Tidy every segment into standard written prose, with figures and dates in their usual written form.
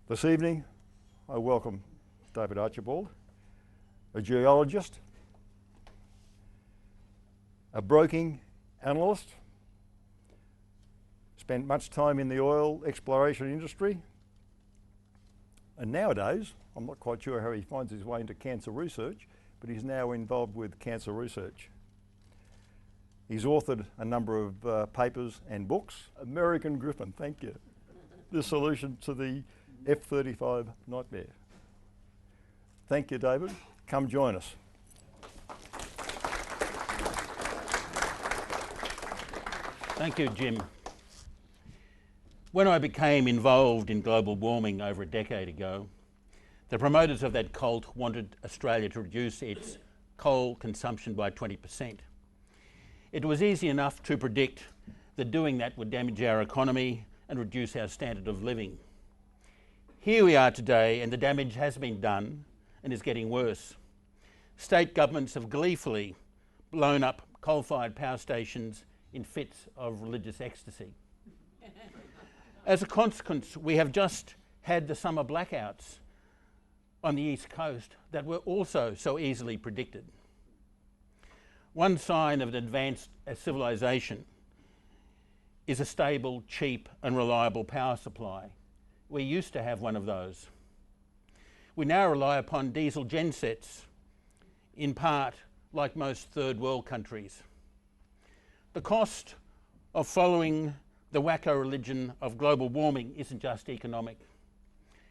This evening, I welcome David Archibald, a geologist, a broking analyst, spent much time in the oil exploration industry, and nowadays, I'm not quite sure how he finds his way into cancer research, but he's now involved with cancer research. He's authored a number of papers and books. American Griffin, thank you. The solution to the F-35 nightmare. Thank you, David. Come join us. Thank you, Jim. When I became involved in global warming over a decade ago, the promoters of that cult wanted Australia to reduce its coal consumption by 20%. It was easy enough to predict that doing that would damage our economy and reduce our standard of living. Here we are today, and the damage has been done and is getting worse. State governments have gleefully blown up coal-fired power stations in fits of religious ecstasy. As a consequence, we have just had the summer blackouts on the East Coast that were also so easily predicted. One sign of an advanced civilization is a stable, cheap and reliable power supply. We used to have one of those. We now rely upon diesel gensets, in part like most third world countries. The cost of following the whacko religion of global warming isn't just economic.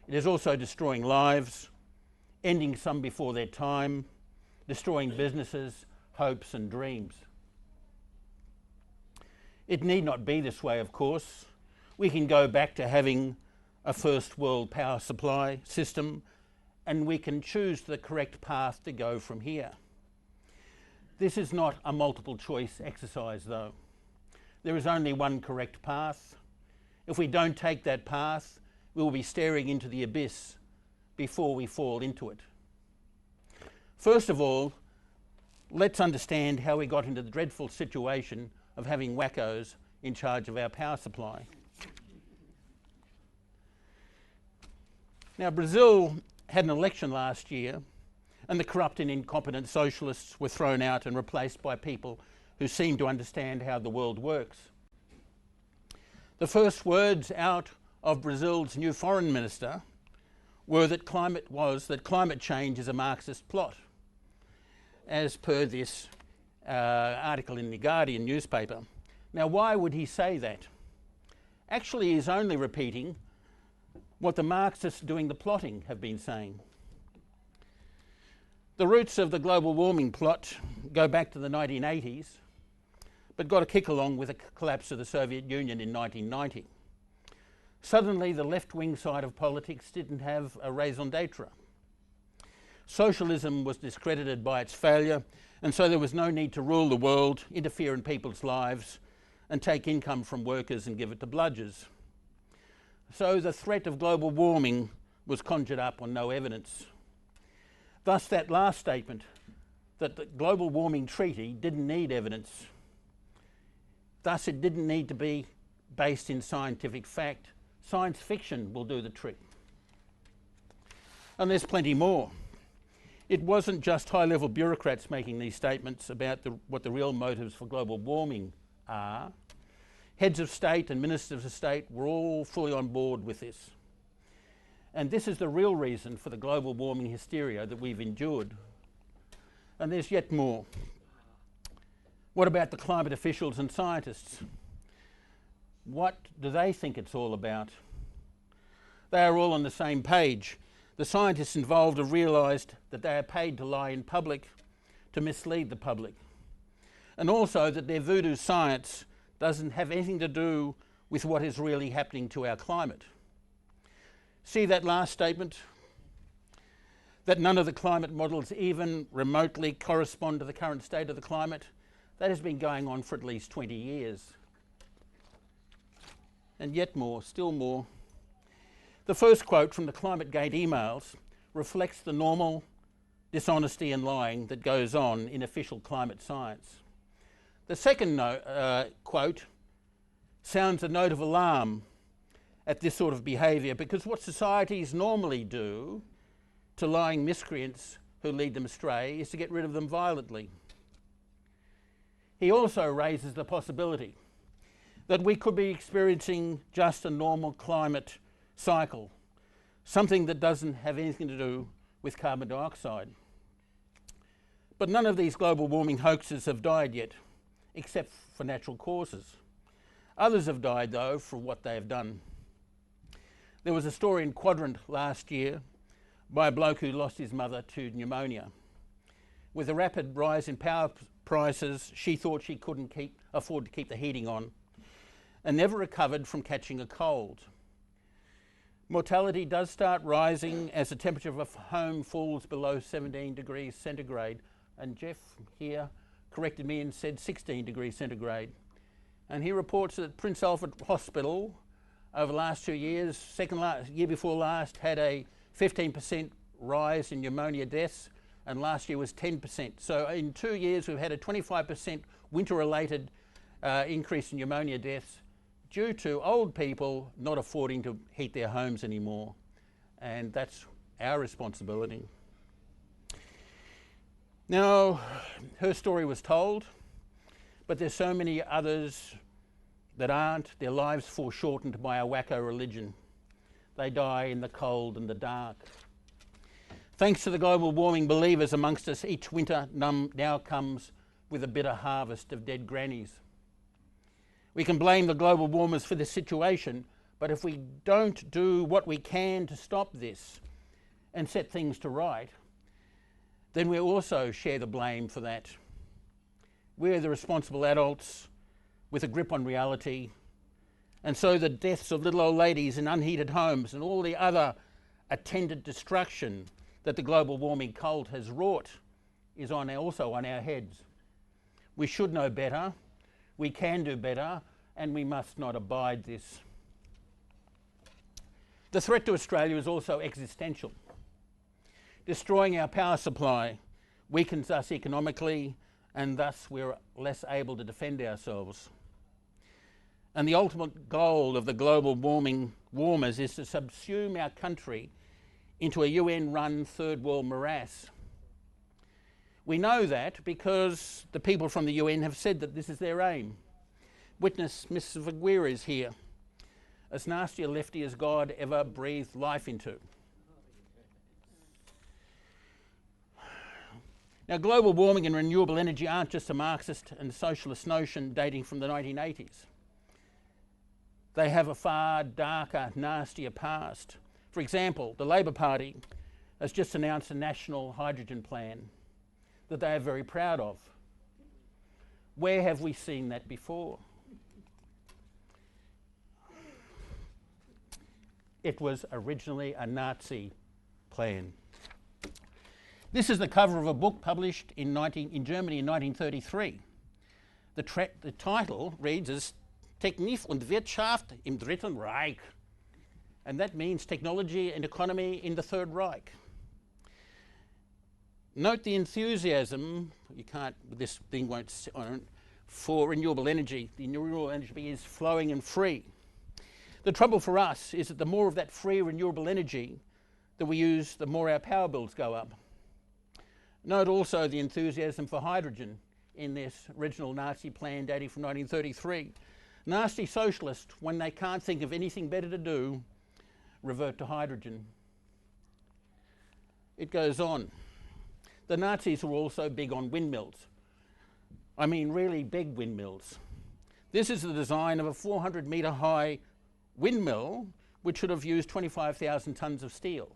It is also destroying lives, ending some before their time, destroying businesses, hopes and dreams. It need not be this way, of course. We can go back to having a first world power supply system, and we can choose the correct path to go from here. This is not a multiple choice exercise though. There is only one correct path. If we don't take that path, we will be staring into the abyss before we fall into it. First of all, let's understand how we got into the dreadful situation of having wackos in charge of our power supply. Now, Brazil had an election last year, and the corrupt and incompetent socialists were thrown out and replaced by people who seem to understand how the world works. The first words out of Brazil's new foreign minister were that climate change is a Marxist plot, as per this article in the Guardian newspaper. Now, why would he say that? Actually, he's only repeating what the Marxists doing the plotting have been saying. The roots of the global warming plot go back to the 1980s, but got a kick along with the collapse of the Soviet Union in 1990. Suddenly, the left-wing side of politics didn't have a raison d'etre. Socialism was discredited by its failure, and so there was no need to rule the world, interfere in people's lives, and take income from workers and give it to bludgers. So the threat of global warming was conjured up on no evidence. Thus, that last statement, that the global warming treaty didn't need evidence. Thus, it didn't need to be based in scientific fact. Science fiction will do the trick. And there's plenty more. It wasn't just high-level bureaucrats making these statements about what the real motives for global warming are. Heads of state and ministers of state were all fully on board with this. And this is the real reason for the global warming hysteria that we've endured. And there's yet more. What about the climate officials and scientists? What do they think it's all about? They are all on the same page. The scientists involved have realised that they are paid to lie in public, to mislead the public. And also that their voodoo science doesn't have anything to do with what is really happening to our climate. See that last statement? That none of the climate models even remotely correspond to the current state of the climate? That has been going on for at least 20 years. And yet more, still more. The first quote from the ClimateGate emails reflects the normal dishonesty and lying that goes on in official climate science. The second quote sounds a note of alarm at this sort of behaviour, because what societies normally do to lying miscreants who lead them astray is to get rid of them violently. He also raises the possibility that we could be experiencing just a normal climate cycle, something that doesn't have anything to do with carbon dioxide. But none of these global warming hoaxes have died yet, except for natural causes. Others have died, though, for what they have done. There was a story in Quadrant last year by a bloke who lost his mother to pneumonia. With a rapid rise in power prices, she thought she couldn't afford to keep the heating on and never recovered from catching a cold. Mortality does start rising as the temperature of a home falls below 17 degrees centigrade. And Jeff here corrected me and said 16 degrees centigrade. And he reports that Prince Alfred Hospital over the last 2 years, year before last, had a 15% rise in pneumonia deaths, and last year was 10%. So in 2 years we've had a 25% winter-related increase in pneumonia deaths due to old people not affording to heat their homes anymore. And that's our responsibility. Now, her story was told, but there's so many others that aren't. Their lives foreshortened by our whacko religion. They die in the cold and the dark. Thanks to the global warming believers amongst us, each winter now comes with a bitter harvest of dead grannies. We can blame the global warmers for this situation, but if we don't do what we can to stop this and set things to right, then we also share the blame for that. We're the responsible adults with a grip on reality, and so the deaths of little old ladies in unheated homes and all the other attendant destruction that the global warming cult has wrought is also on our heads. We should know better, we can do better, and we must not abide this. The threat to Australia is also existential. Destroying our power supply weakens us economically, and thus we're less able to defend ourselves. And the ultimate goal of the global warmers is to subsume our country into a UN-run third world morass. We know that because the people from the UN have said that this is their aim. Witness Miss Vaguera is here, as nasty a lefty as God ever breathed life into. Now, global warming and renewable energy aren't just a Marxist and socialist notion dating from the 1980s. They have a far darker, nastier past. For example, the Labor Party has just announced a national hydrogen plan that they are very proud of. Where have we seen that before? It was originally a Nazi plan. This is the cover of a book published in Germany in 1933. The title reads as Technik und Wirtschaft im Dritten Reich, and that means technology and economy in the Third Reich. Note the enthusiasm, this thing won't, for renewable energy. The renewable energy is flowing and free. The trouble for us is that the more of that free renewable energy that we use, the more our power bills go up. Note also the enthusiasm for hydrogen in this original Nazi plan dating from 1933. Nasty socialists, when they can't think of anything better to do, revert to hydrogen. It goes on. The Nazis were also big on windmills. I mean really big windmills. This is the design of a 400-metre high windmill which should have used 25,000 tonnes of steel.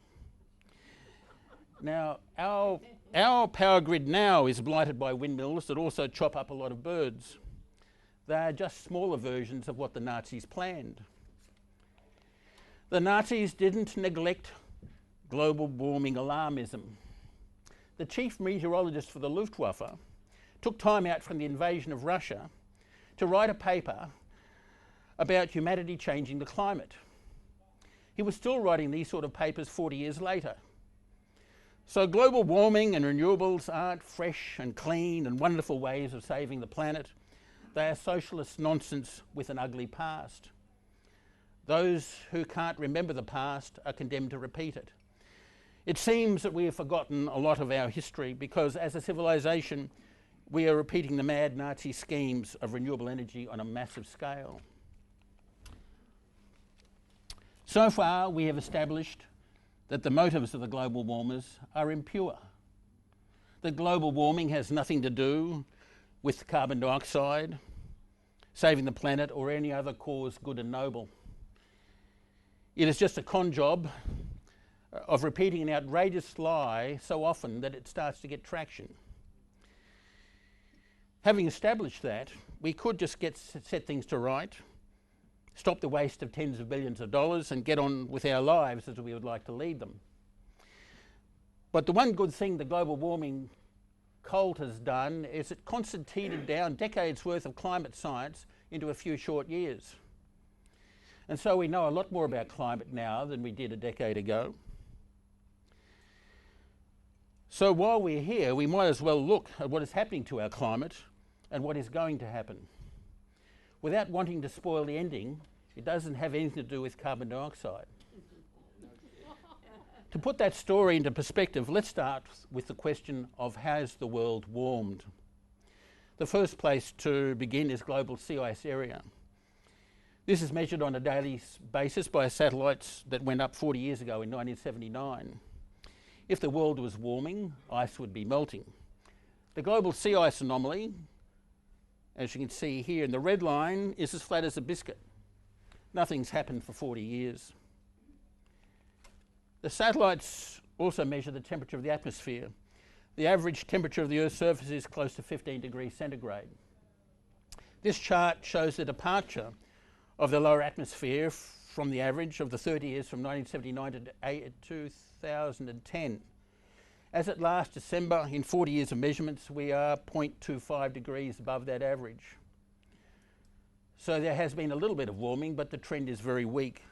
Now, our power grid now is blighted by windmills that also chop up a lot of birds. They are just smaller versions of what the Nazis planned. The Nazis didn't neglect global warming alarmism. The chief meteorologist for the Luftwaffe took time out from the invasion of Russia to write a paper about humanity changing the climate. He was still writing these sort of papers 40 years later. So global warming and renewables aren't fresh and clean and wonderful ways of saving the planet. They are socialist nonsense with an ugly past. Those who can't remember the past are condemned to repeat it. It seems that we have forgotten a lot of our history because as a civilization, we are repeating the mad Nazi schemes of renewable energy on a massive scale. So far, we have established that the motives of the global warmers are impure. That global warming has nothing to do with carbon dioxide, saving the planet, or any other cause good and noble. It is just a con job of repeating an outrageous lie so often that it starts to get traction. Having established that, we could just set things to right, stop the waste of tens of billions of dollars and get on with our lives as we would like to lead them. But the one good thing the global warming cult has done is it concertinaed down decades worth of climate science into a few short years. And so we know a lot more about climate now than we did a decade ago. So while we're here, we might as well look at what is happening to our climate and what is going to happen. Without wanting to spoil the ending, it doesn't have anything to do with carbon dioxide. To put that story into perspective, let's start with the question of has the world warmed? The first place to begin is global sea ice area. This is measured on a daily basis by satellites that went up 40 years ago in 1979. If the world was warming, ice would be melting. The global sea ice anomaly, as you can see here in the red line, is as flat as a biscuit. Nothing's happened for 40 years. The satellites also measure the temperature of the atmosphere. The average temperature of the Earth's surface is close to 15 degrees centigrade. This chart shows the departure of the lower atmosphere from the average of the 30 years from 1979 to 2010. As at last December, in 40 years of measurements, we are 0.25 degrees above that average. So there has been a little bit of warming, but the trend is very weak.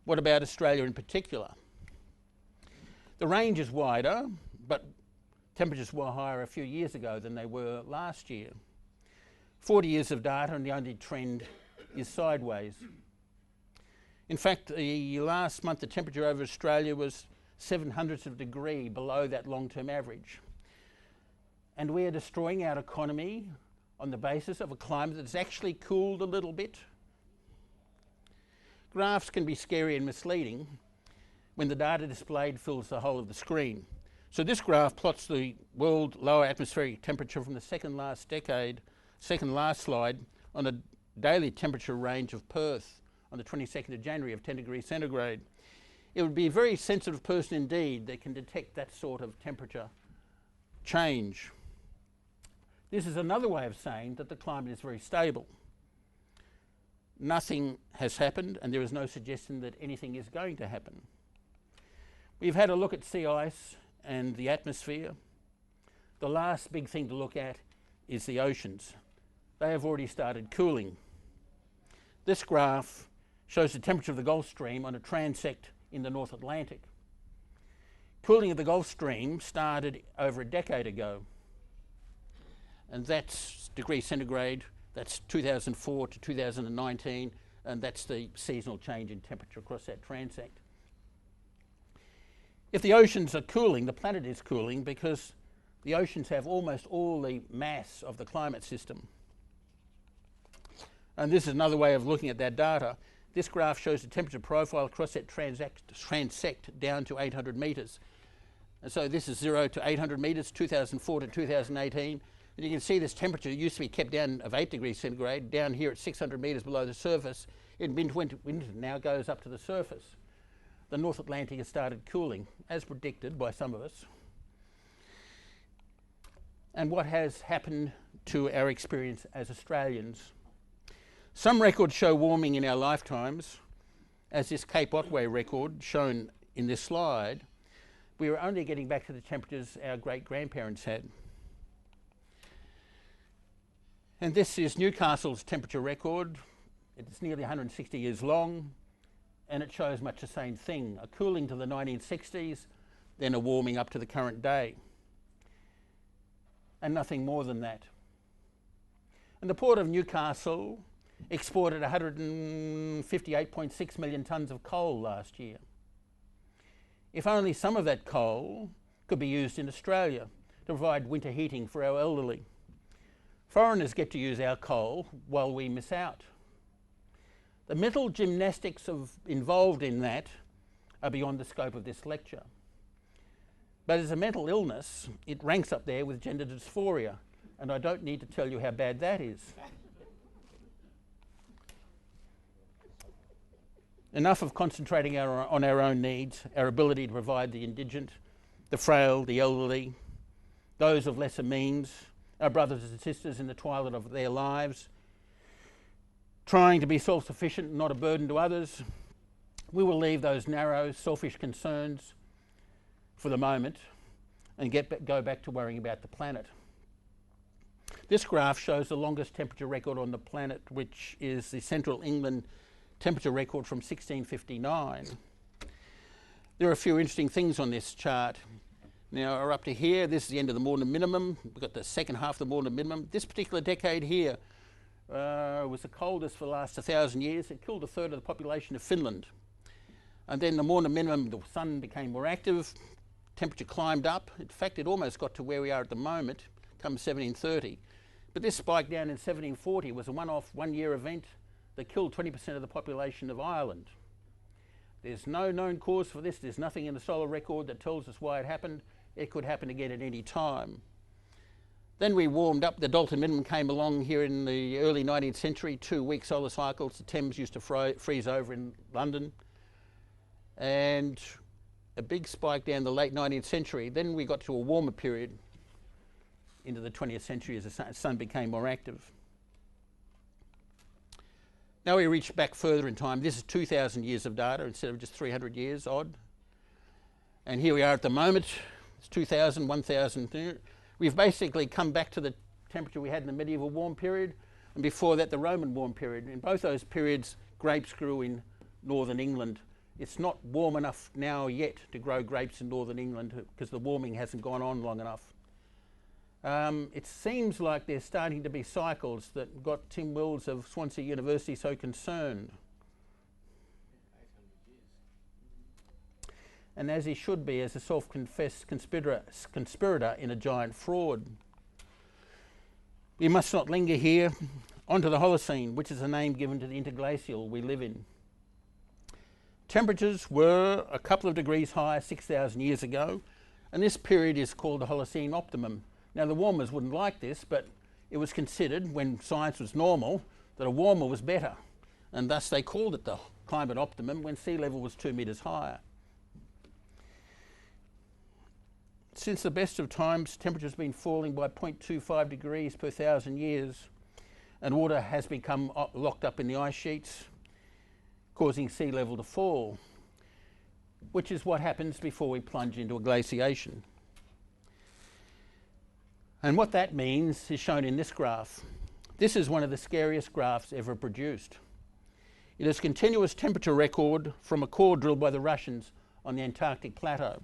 What about Australia in particular? The range is wider, but temperatures were higher a few years ago than they were last year. 40 years of data and the only trend is sideways. In fact, the last month the temperature over Australia was 0.07 of a degree below that long-term average. And we are destroying our economy on the basis of a climate that's actually cooled a little bit. Graphs can be scary and misleading when the data displayed fills the whole of the screen. So this graph plots the world lower atmospheric temperature from the second last slide on a daily temperature range of Perth on the 22nd of January of 10 degrees centigrade. It would be a very sensitive person indeed that can detect that sort of temperature change. This is another way of saying that the climate is very stable. Nothing has happened and there is no suggestion that anything is going to happen. We've had a look at sea ice and the atmosphere. The last big thing to look at is the oceans. They have already started cooling. This graph shows the temperature of the Gulf Stream on a transect in the North Atlantic. Cooling of the Gulf Stream started over a decade ago, and that's degrees centigrade. That's 2004 to 2019, and that's the seasonal change in temperature across that transect. If the oceans are cooling, the planet is cooling because the oceans have almost all the mass of the climate system. And this is another way of looking at that data. This graph shows the temperature profile across that transect down to 800 metres. And so this is 0 to 800 metres, 2004 to 2018. And you can see this temperature used to be kept down of 8 degrees centigrade, down here at 600 metres below the surface. In winter now goes up to the surface. The North Atlantic has started cooling, as predicted by some of us. And what has happened to our experience as Australians? Some records show warming in our lifetimes, as this Cape Otway record shown in this slide. We were only getting back to the temperatures our great-grandparents had. And this is Newcastle's temperature record. It's nearly 160 years long, and it shows much the same thing, a cooling to the 1960s, then a warming up to the current day. And nothing more than that. And the Port of Newcastle exported 158.6 million tonnes of coal last year. If only some of that coal could be used in Australia to provide winter heating for our elderly. Foreigners get to use our coal while we miss out. The mental gymnastics involved in that are beyond the scope of this lecture. But as a mental illness, it ranks up there with gender dysphoria, and I don't need to tell you how bad that is. Enough of concentrating on our own needs, our ability to provide the indigent, the frail, the elderly, those of lesser means, our brothers and sisters in the twilight of their lives, trying to be self-sufficient and not a burden to others. We will leave those narrow, selfish concerns for the moment and go back to worrying about the planet. This graph shows the longest temperature record on the planet, which is the Central England temperature record from 1659. There are a few interesting things on this chart. Now, we're up to here. This is the end of the Morton minimum. We've got the second half of the Morton minimum. This particular decade here was the coldest for the last 1,000 years. It killed a third of the population of Finland. And then the Morton minimum, the sun became more active, temperature climbed up. In fact, it almost got to where we are at the moment, come 1730. But this spike down in 1740 was a one-off, one-year event that killed 20% of the population of Ireland. There's no known cause for this. There's nothing in the solar record that tells us why it happened. It could happen again at any time. Then we warmed up. The Dalton minimum came along here in the early 19th century, 2-week solar cycles. The Thames used to freeze over in London. And a big spike down the late 19th century. Then we got to a warmer period into the 20th century as the sun became more active. Now we reach back further in time. This is 2,000 years of data instead of just 300 years odd. And here we are at the moment. It's 2,000, 1,000. We've basically come back to the temperature we had in the medieval warm period, and before that the Roman warm period. In both those periods, grapes grew in northern England. It's not warm enough now yet to grow grapes in northern England because the warming hasn't gone on long enough. It seems like there's starting to be cycles that got Tim Wills of Swansea University so concerned. And as he should be, as a self-confessed conspirator in a giant fraud. We must not linger here. Onto the Holocene, which is a name given to the interglacial we live in. Temperatures were a couple of degrees higher 6,000 years ago, and this period is called the Holocene Optimum. Now, the warmers wouldn't like this, but it was considered, when science was normal, that a warmer was better, and thus they called it the climate optimum when sea level was 2 metres higher. Since the best of times, temperature has been falling by 0.25 degrees per 1,000 years, and water has become locked up in the ice sheets, causing sea level to fall, which is what happens before we plunge into a glaciation. And what that means is shown in this graph. This is one of the scariest graphs ever produced. It is a continuous temperature record from a core drilled by the Russians on the Antarctic plateau.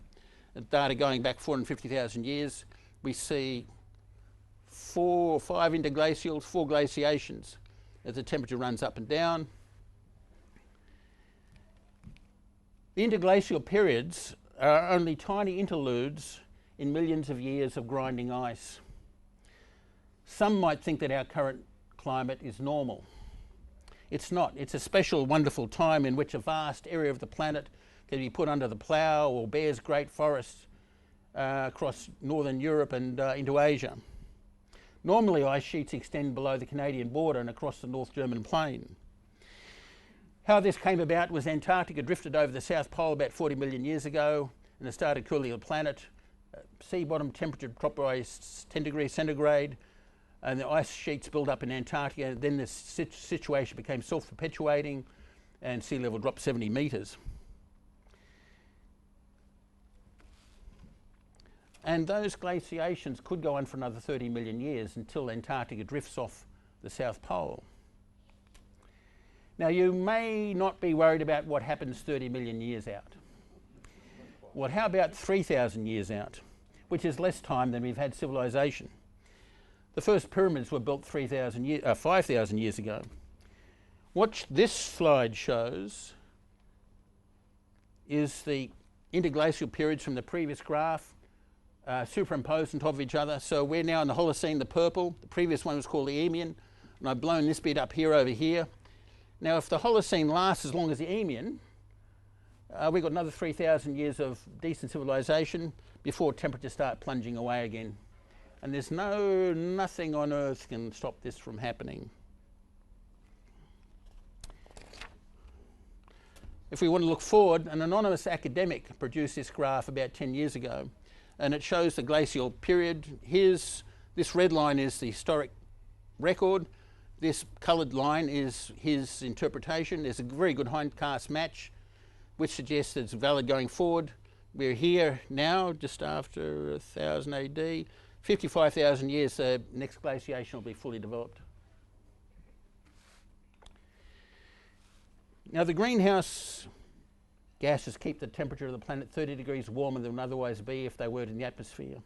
Data going back 450,000 years, we see 4 or 5 interglacials, 4 glaciations as the temperature runs up and down. The interglacial periods are only tiny interludes in millions of years of grinding ice. Some might think that our current climate is normal. It's not. It's a special, wonderful time in which a vast area of the planet can be put under the plough or bears great forests across northern Europe and into Asia. Normally, ice sheets extend below the Canadian border and across the North German plain. How this came about was Antarctica drifted over the South Pole about 40 million years ago, and it started cooling the planet. Sea bottom temperature dropped by 10 degrees centigrade, and the ice sheets built up in Antarctica. Then this situation became self-perpetuating, and sea level dropped 70 metres. And those glaciations could go on for another 30 million years until Antarctica drifts off the South Pole. Now, you may not be worried about what happens 30 million years out. Well, how about 3,000 years out, which is less time than we've had civilization? The first pyramids were built 5,000 years ago. What this slide shows is the interglacial periods from the previous graph superimposed on top of each other. So we're now in the Holocene, the purple. The previous one was called the Eemian, and I've blown this bit up here over here. Now, if the Holocene lasts as long as the Eemian, we've got another 3,000 years of decent civilization before temperatures start plunging away again. And there's nothing on Earth can stop this from happening. If we want to look forward, an anonymous academic produced this graph about 10 years ago, and it shows the glacial period. This red line is the historic record. This coloured line is his interpretation. There's a very good hindcast match, which suggests that it's valid going forward. We're here now, just after 1000 AD. 55,000 years, the next glaciation will be fully developed. Now, the greenhouse gases keep the temperature of the planet 30 degrees warmer than it would otherwise be if they weren't in the atmosphere.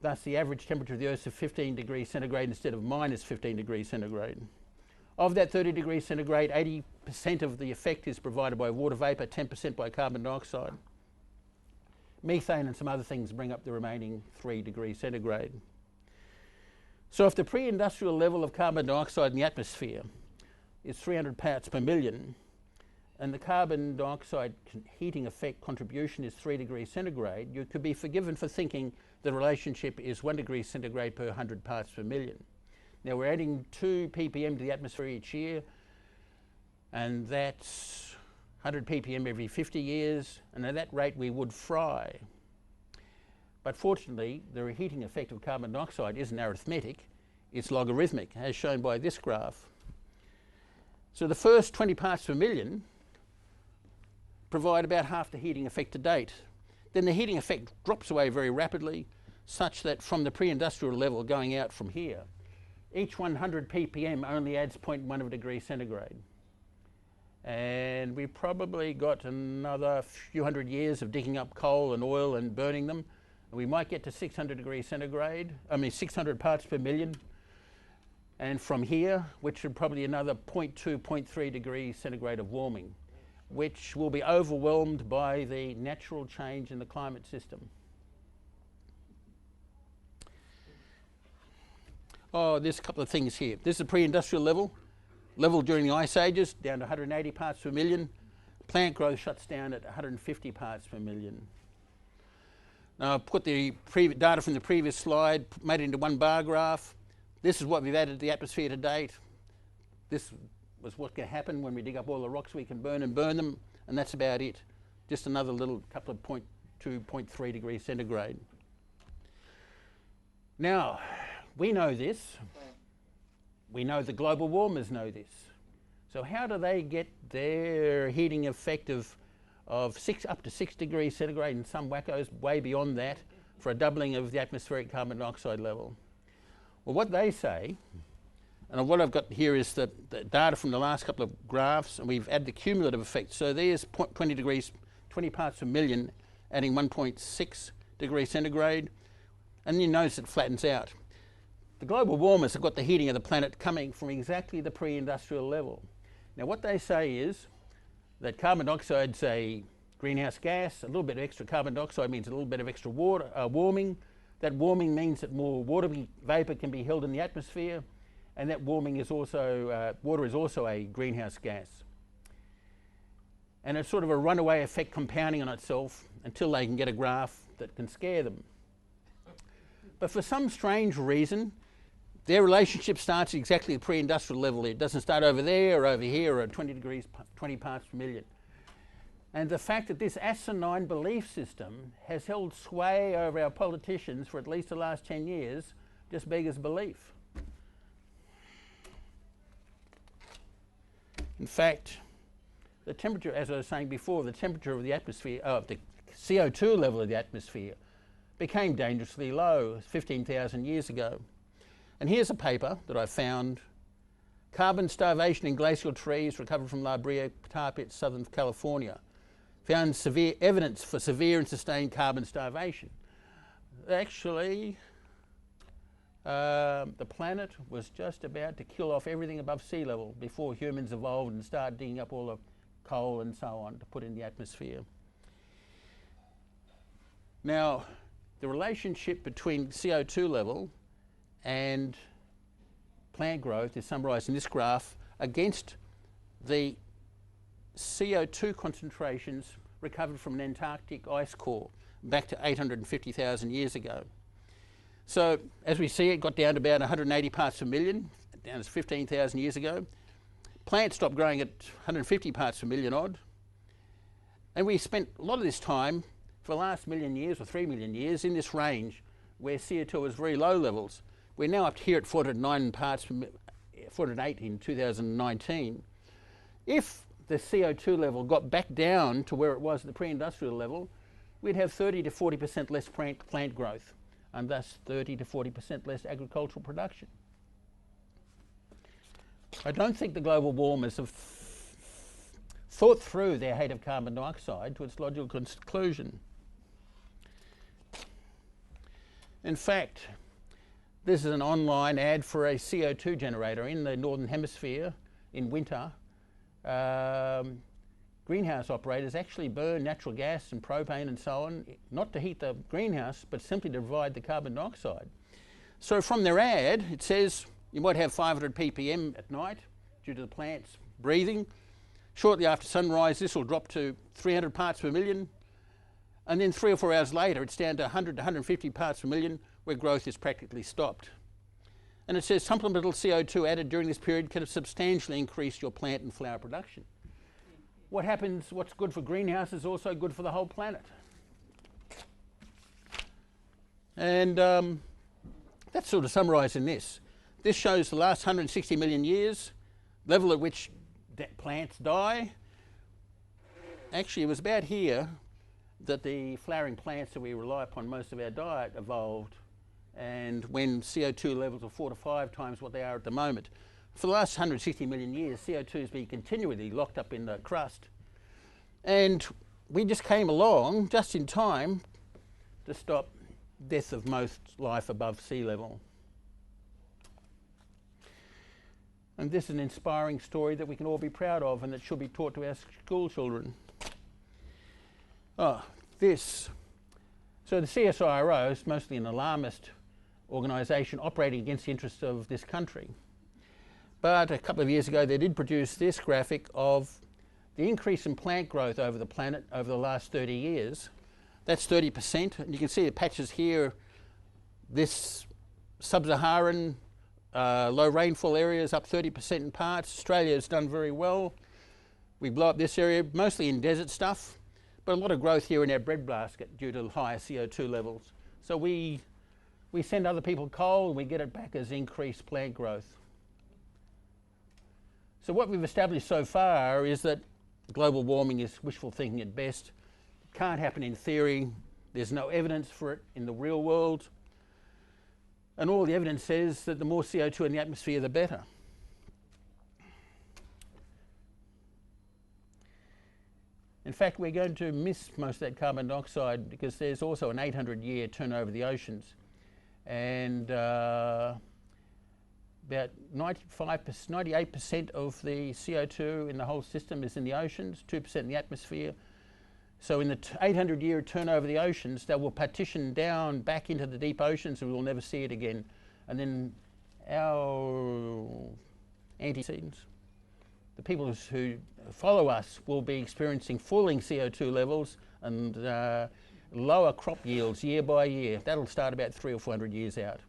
Thus, the average temperature of the Earth is 15 degrees centigrade instead of minus 15 degrees centigrade. Of that 30 degrees centigrade, 80% of the effect is provided by water vapour, 10% by carbon dioxide. Methane and some other things bring up the remaining 3 degrees centigrade. So if the pre-industrial level of carbon dioxide in the atmosphere is 300 parts per million, and the carbon dioxide heating effect contribution is 3 degrees centigrade, you could be forgiven for thinking the relationship is 1 degree centigrade per 100 parts per million. Now, we're adding 2 ppm to the atmosphere each year, and that's 100 ppm every 50 years, and at that rate we would fry. But fortunately, the heating effect of carbon dioxide isn't arithmetic, it's logarithmic, as shown by this graph. So the first 20 parts per million provide about half the heating effect to date. Then the heating effect drops away very rapidly, such that from the pre-industrial level going out from here, each 100 ppm only adds 0.1 of a degree centigrade. And we've probably got another few hundred years of digging up coal and oil and burning them. And we might get to 600 parts per million. And from here, which is probably another 0.2, 0.3 degrees centigrade of warming, which will be overwhelmed by the natural change in the climate system. Oh, there's a couple of things here. This is the pre-industrial level during the ice ages, down to 180 parts per million. Plant growth shuts down at 150 parts per million. Now, I've put the data from the previous slide, made it into one bar graph. This is what we've added to the atmosphere to date. This was what can happen when we dig up all the rocks we can burn them, and that's about it. Just another little couple of 0.2, 0.3 degrees centigrade. Now, we know this. We know the global warmers know this. So how do they get their heating effect of up to 6 degrees centigrade, and some wackos way beyond that, for a doubling of the atmospheric carbon dioxide level? Well, what they say, and what I've got here is the data from the last couple of graphs, and we've added the cumulative effect. So there's 20 parts per million, adding 1.6 degrees centigrade, and you notice it flattens out. The global warmers have got the heating of the planet coming from exactly the pre-industrial level. Now, what they say is that carbon dioxide's a greenhouse gas. A little bit of extra carbon dioxide means a little bit of extra warming. That warming means that more water vapour can be held in the atmosphere, and that warming is also, water is also a greenhouse gas. And it's sort of a runaway effect compounding on itself until they can get a graph that can scare them. But for some strange reason, their relationship starts at exactly the pre-industrial level. It doesn't start over there or over here or at 20 parts per million. And the fact that this asinine belief system has held sway over our politicians for at least the last 10 years just beggars belief. In fact, the temperature, as I was saying before, the temperature of the atmosphere, the CO2 level of the atmosphere became dangerously low 15,000 years ago. And here's a paper that I found, Carbon Starvation in Glacial Trees Recovered from La Brea Tar Pits, Southern California. Found severe evidence for severe and sustained carbon starvation. Actually, the planet was just about to kill off everything above sea level before humans evolved and started digging up all the coal and so on to put in the atmosphere. Now, the relationship between CO2 level and plant growth is summarised in this graph against the CO2 concentrations recovered from an Antarctic ice core back to 850,000 years ago. So, as we see, it got down to about 180 parts per million, down to 15,000 years ago. Plants stopped growing at 150 parts per million odd. And we spent a lot of this time for the last million years or 3 million years in this range where CO2 was very low levels. We're now up here at 409 parts per 408 in 2019. If the CO2 level got back down to where it was at the pre-industrial level, we'd have 30 to 40% less plant growth, and thus 30 to 40% less agricultural production. I don't think the global warmers have thought through their hate of carbon dioxide to its logical conclusion. In fact, this is an online ad for a CO2 generator in the Northern Hemisphere in winter. Greenhouse operators actually burn natural gas and propane and so on, not to heat the greenhouse, but simply to provide the carbon dioxide. So from their ad, it says you might have 500 ppm at night due to the plants breathing. Shortly after sunrise, this will drop to 300 parts per million. And then 3 or 4 hours later, it's down to 100 to 150 parts per million, where growth is practically stopped. And it says supplemental CO2 added during this period can substantially increase your plant and flower production. What happens, what's good for greenhouses is also good for the whole planet. And that's sort of summarised in this. This shows the last 160 million years, level at which plants die. Actually, it was about here that the flowering plants that we rely upon most of our diet evolved, and when CO2 levels are 4 to 5 times what they are at the moment. For the last 160 million years, CO2 has been continually locked up in the crust. And we just came along just in time to stop death of most life above sea level. And this is an inspiring story that we can all be proud of and that should be taught to our school children. So the CSIRO is mostly an alarmist organisation operating against the interests of this country. But a couple of years ago, they did produce this graphic of the increase in plant growth over the planet over the last 30 years. That's 30%. And you can see the patches here. This sub-Saharan low rainfall area is up 30% in parts. Australia has done very well. We blow up this area, mostly in desert stuff, but a lot of growth here in our breadbasket due to higher CO2 levels. So we send other people coal and we get it back as increased plant growth. So what we've established so far is that global warming is wishful thinking at best. It can't happen in theory. There's no evidence for it in the real world. And all the evidence says that the more CO2 in the atmosphere, the better. In fact, we're going to miss most of that carbon dioxide because there's also an 800-year turnover of the oceans. And about 98% of the CO2 in the whole system is in the oceans, 2% in the atmosphere. So in the 800-year turnover of the oceans, they will partition down back into the deep oceans and we'll never see it again. And then our antecedents, the people who follow us, will be experiencing falling CO2 levels and lower crop yields year by year. That'll start about 300 or 400 years out.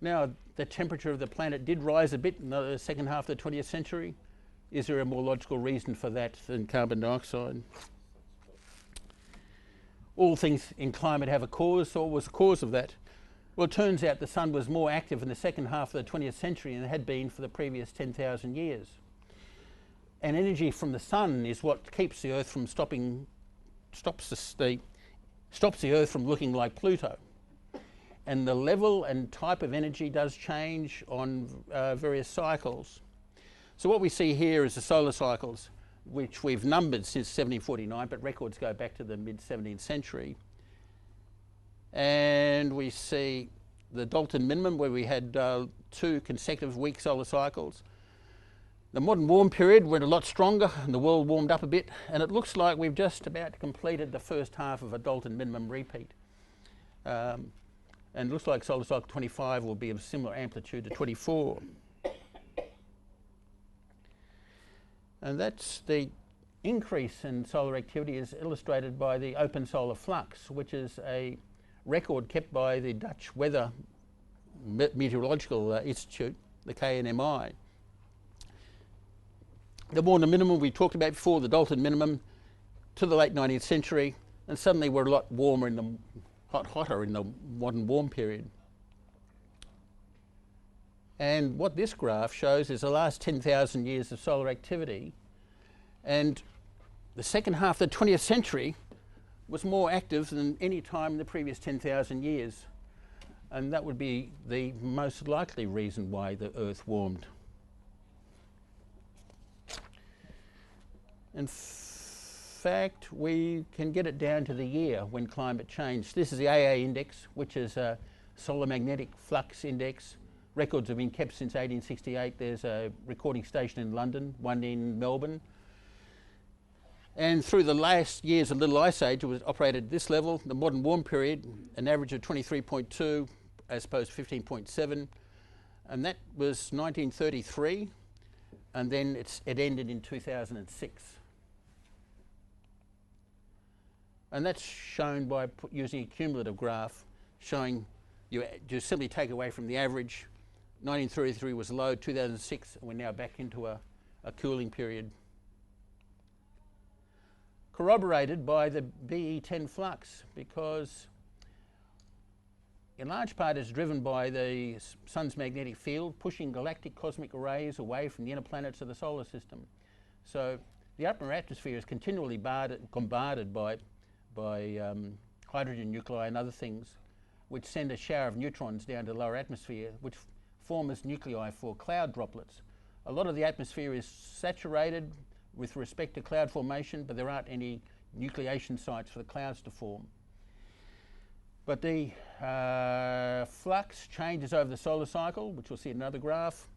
Now, the temperature of the planet did rise a bit in the second half of the 20th century. Is there a more logical reason for that than carbon dioxide? All things in climate have a cause, so what was the cause of that? Well, it turns out the sun was more active in the second half of the 20th century than it had been for the previous 10,000 years. And energy from the sun is what keeps the Earth from stops the Earth from looking like Pluto. And the level and type of energy does change on various cycles. So what we see here is the solar cycles, which we've numbered since 1749, but records go back to the mid-17th century. And we see the Dalton minimum, where we had 2 consecutive weak solar cycles. The modern warm period went a lot stronger and the world warmed up a bit, and it looks like we've just about completed the first half of a Dalton minimum repeat. And it looks like solar cycle 25 will be of similar amplitude to 24. And that's the increase in solar activity is illustrated by the open solar flux, which is a record kept by the Dutch Weather Meteorological Institute, the KNMI. The Warner minimum we talked about before, the Dalton minimum, to the late 19th century, and suddenly we're a lot warmer in the hotter in the modern warm period. And what this graph shows is the last 10,000 years of solar activity, and the second half of the 20th century was more active than any time in the previous 10,000 years. And that would be the most likely reason why the Earth warmed. In fact, we can get it down to the year when climate changed. This is the Iaea index, which is a solar magnetic flux index. Records have been kept since 1868. There's a recording station in London, one in Melbourne. And through the last years of Little Ice Age, it was operated at this level. The modern warm period, an average of 23.2 as opposed to 15.7. And that was 1933. And then it ended in 2006. And that's shown by using a cumulative graph, showing you just simply take away from the average. 1933 was low, 2006, and we're now back into a cooling period. Corroborated by the BE10 flux, because in large part it's driven by the sun's magnetic field pushing galactic cosmic rays away from the inner planets of the solar system. So the upper atmosphere is continually bombarded by hydrogen nuclei and other things, which send a shower of neutrons down to the lower atmosphere, which form as nuclei for cloud droplets. A lot of the atmosphere is saturated with respect to cloud formation, but there aren't any nucleation sites for the clouds to form. But the flux changes over the solar cycle, which we'll see in another graph,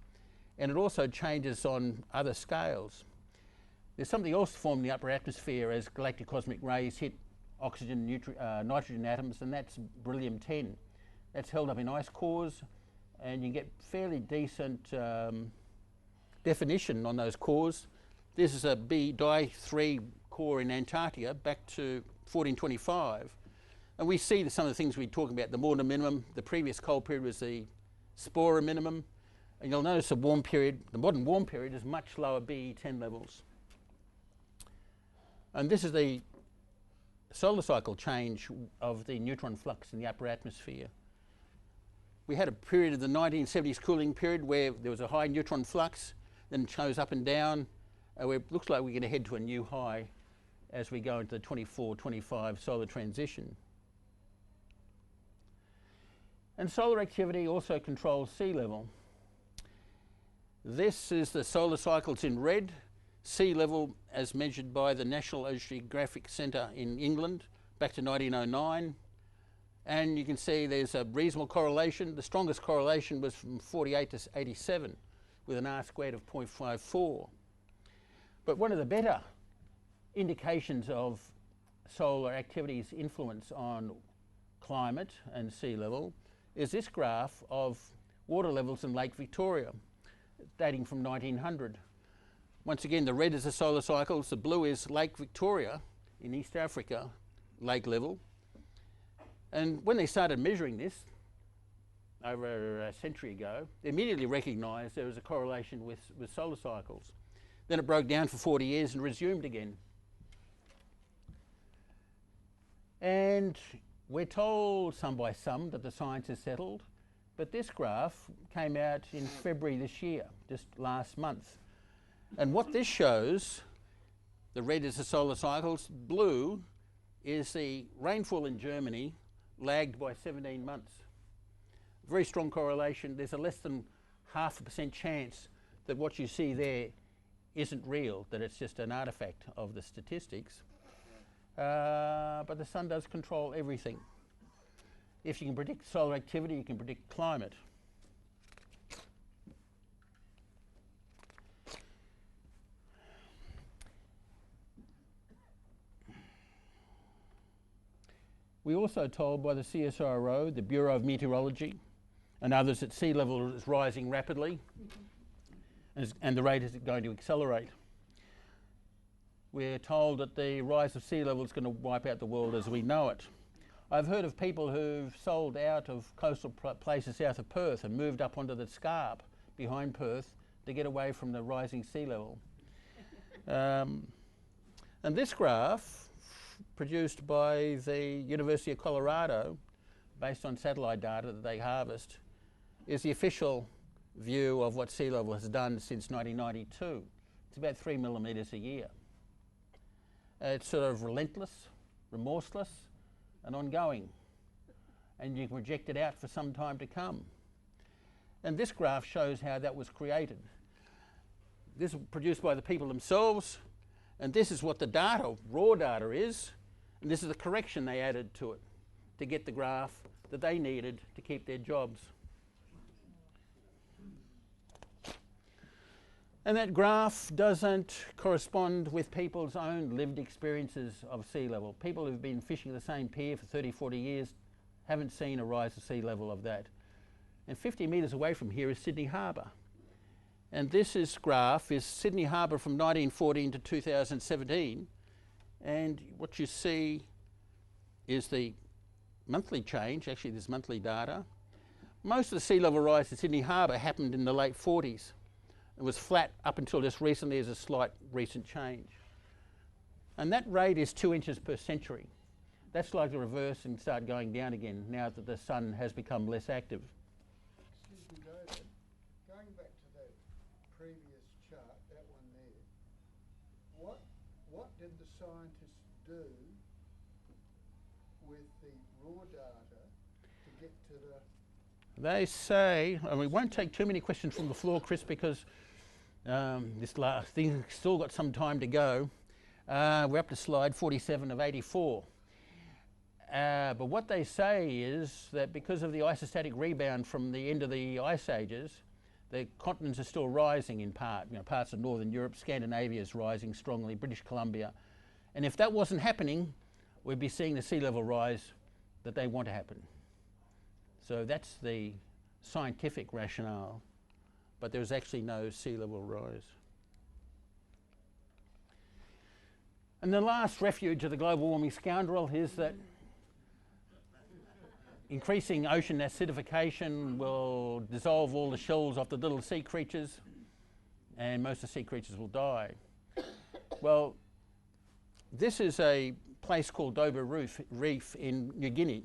and it also changes on other scales. There's something else formed in the upper atmosphere as galactic cosmic rays hit oxygen, nitrogen atoms, and that's beryllium-10. That's held up in ice cores, and you get fairly decent definition on those cores. This is a di3 core in Antarctica back to 1425. And we see some of the things we talk about, the Morna minimum. The previous cold period was the Spora minimum. And you'll notice the warm period, the modern warm period, is much lower BE10 levels. And this is the solar cycle change of the neutron flux in the upper atmosphere. We had a period of the 1970s cooling period where there was a high neutron flux, then it goes up and down. It looks like we're going to head to a new high as we go into the 24-25 solar transition. And solar activity also controls sea level. This is the solar cycles in red, sea level as measured by the National Oceanographic Centre in England back to 1909. And you can see there's a reasonable correlation. The strongest correlation was from 48 to 87 with an R squared of 0.54. But one of the better indications of solar activity's influence on climate and sea level is this graph of water levels in Lake Victoria, dating from 1900. Once again, the red is the solar cycles, the blue is Lake Victoria in East Africa, lake level. And when they started measuring this over a century ago, they immediately recognised there was a correlation with solar cycles. Then it broke down for 40 years and resumed again. And we're told, some by some, that the science is settled, but this graph came out in February this year, just last month. And what this shows, the red is the solar cycles, blue is the rainfall in Germany lagged by 17 months. Very strong correlation. There's a less than 0.5% chance that what you see there isn't real, that it's just an artifact of the statistics. But the sun does control everything. If you can predict solar activity, you can predict climate. We're also told by the CSIRO, the Bureau of Meteorology, and others that sea level is rising rapidly, and the rate is going to accelerate. We're told that the rise of sea level is going to wipe out the world as we know it. I've heard of people who've sold out of coastal places south of Perth and moved up onto the scarp behind Perth to get away from the rising sea level. And this graph, produced by the University of Colorado, based on satellite data that they harvest, is the official view of what sea level has done since 1992. It's about 3 millimetres a year. It's sort of relentless, remorseless, and ongoing. And you can project it out for some time to come. And this graph shows how that was created. This is produced by the people themselves, and this is what the data, raw data is, and this is the correction they added to it to get the graph that they needed to keep their jobs. And that graph doesn't correspond with people's own lived experiences of sea level. People who've been fishing the same pier for 30, 40 years haven't seen a rise of sea level of that. And 50 metres away from here is Sydney Harbour. And this graph is Sydney Harbour from 1914 to 2017. And what you see is the monthly change. Actually, there's monthly data. Most of the sea level rise in Sydney Harbour happened in the late 40s. It was flat up until just recently as a slight recent change. And that rate is 2 inches per century. That's like the reverse and start going down again now that the sun has become less active. Excuse me, David. Going back to that previous chart, that one there, what did the scientists do with the raw data to get to the... They say, and we won't take too many questions from the floor, Chris, because this last thing's still got some time to go. We're up to slide 47 of 84. But what they say is that because of the isostatic rebound from the end of the ice ages, the continents are still rising in part. You know, parts of Northern Europe, Scandinavia is rising strongly, British Columbia. And if that wasn't happening, we'd be seeing the sea level rise that they want to happen. So that's the scientific rationale, but there's actually no sea level rise. And the last refuge of the global warming scoundrel is that increasing ocean acidification will dissolve all the shells off the little sea creatures, and most of the sea creatures will die. Well, this is a place called Dover Reef in New Guinea.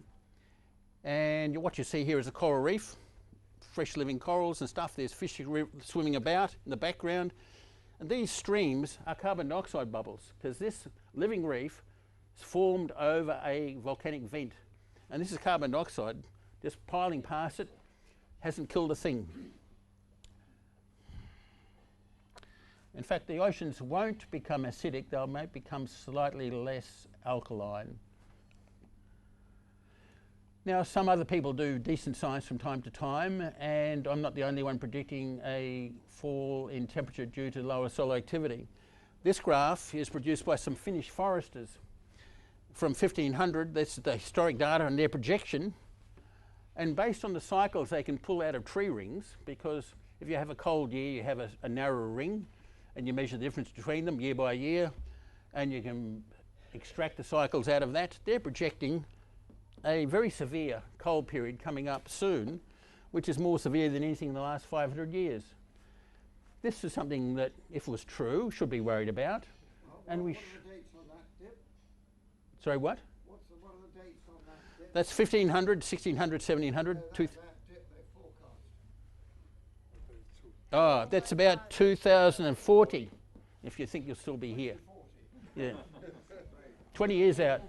And what you see here is a coral reef, fresh living corals and stuff. There's fish swimming about in the background. And these streams are carbon dioxide bubbles, because this living reef is formed over a volcanic vent. And this is carbon dioxide just piling past it, hasn't killed a thing. In fact, the oceans won't become acidic, they might become slightly less alkaline. Now, some other people do decent science from time to time, and I'm not the only one predicting a fall in temperature due to lower solar activity. This graph is produced by some Finnish foresters from 1500. That's the historic data and their projection. And based on the cycles they can pull out of tree rings, because if you have a cold year, you have a narrower ring, and you measure the difference between them year by year, and you can extract the cycles out of that. They're projecting a very severe cold period coming up soon, which is more severe than anything in the last 500 years. This is something that, if it was true, should be worried about. And we what are the dates on that dip? Sorry, what? What are the dates on that dip? That's 1500, 1600, 1700. That dip they forecast. That's about 2040, if you think you'll still be here. Yeah. 20 years out.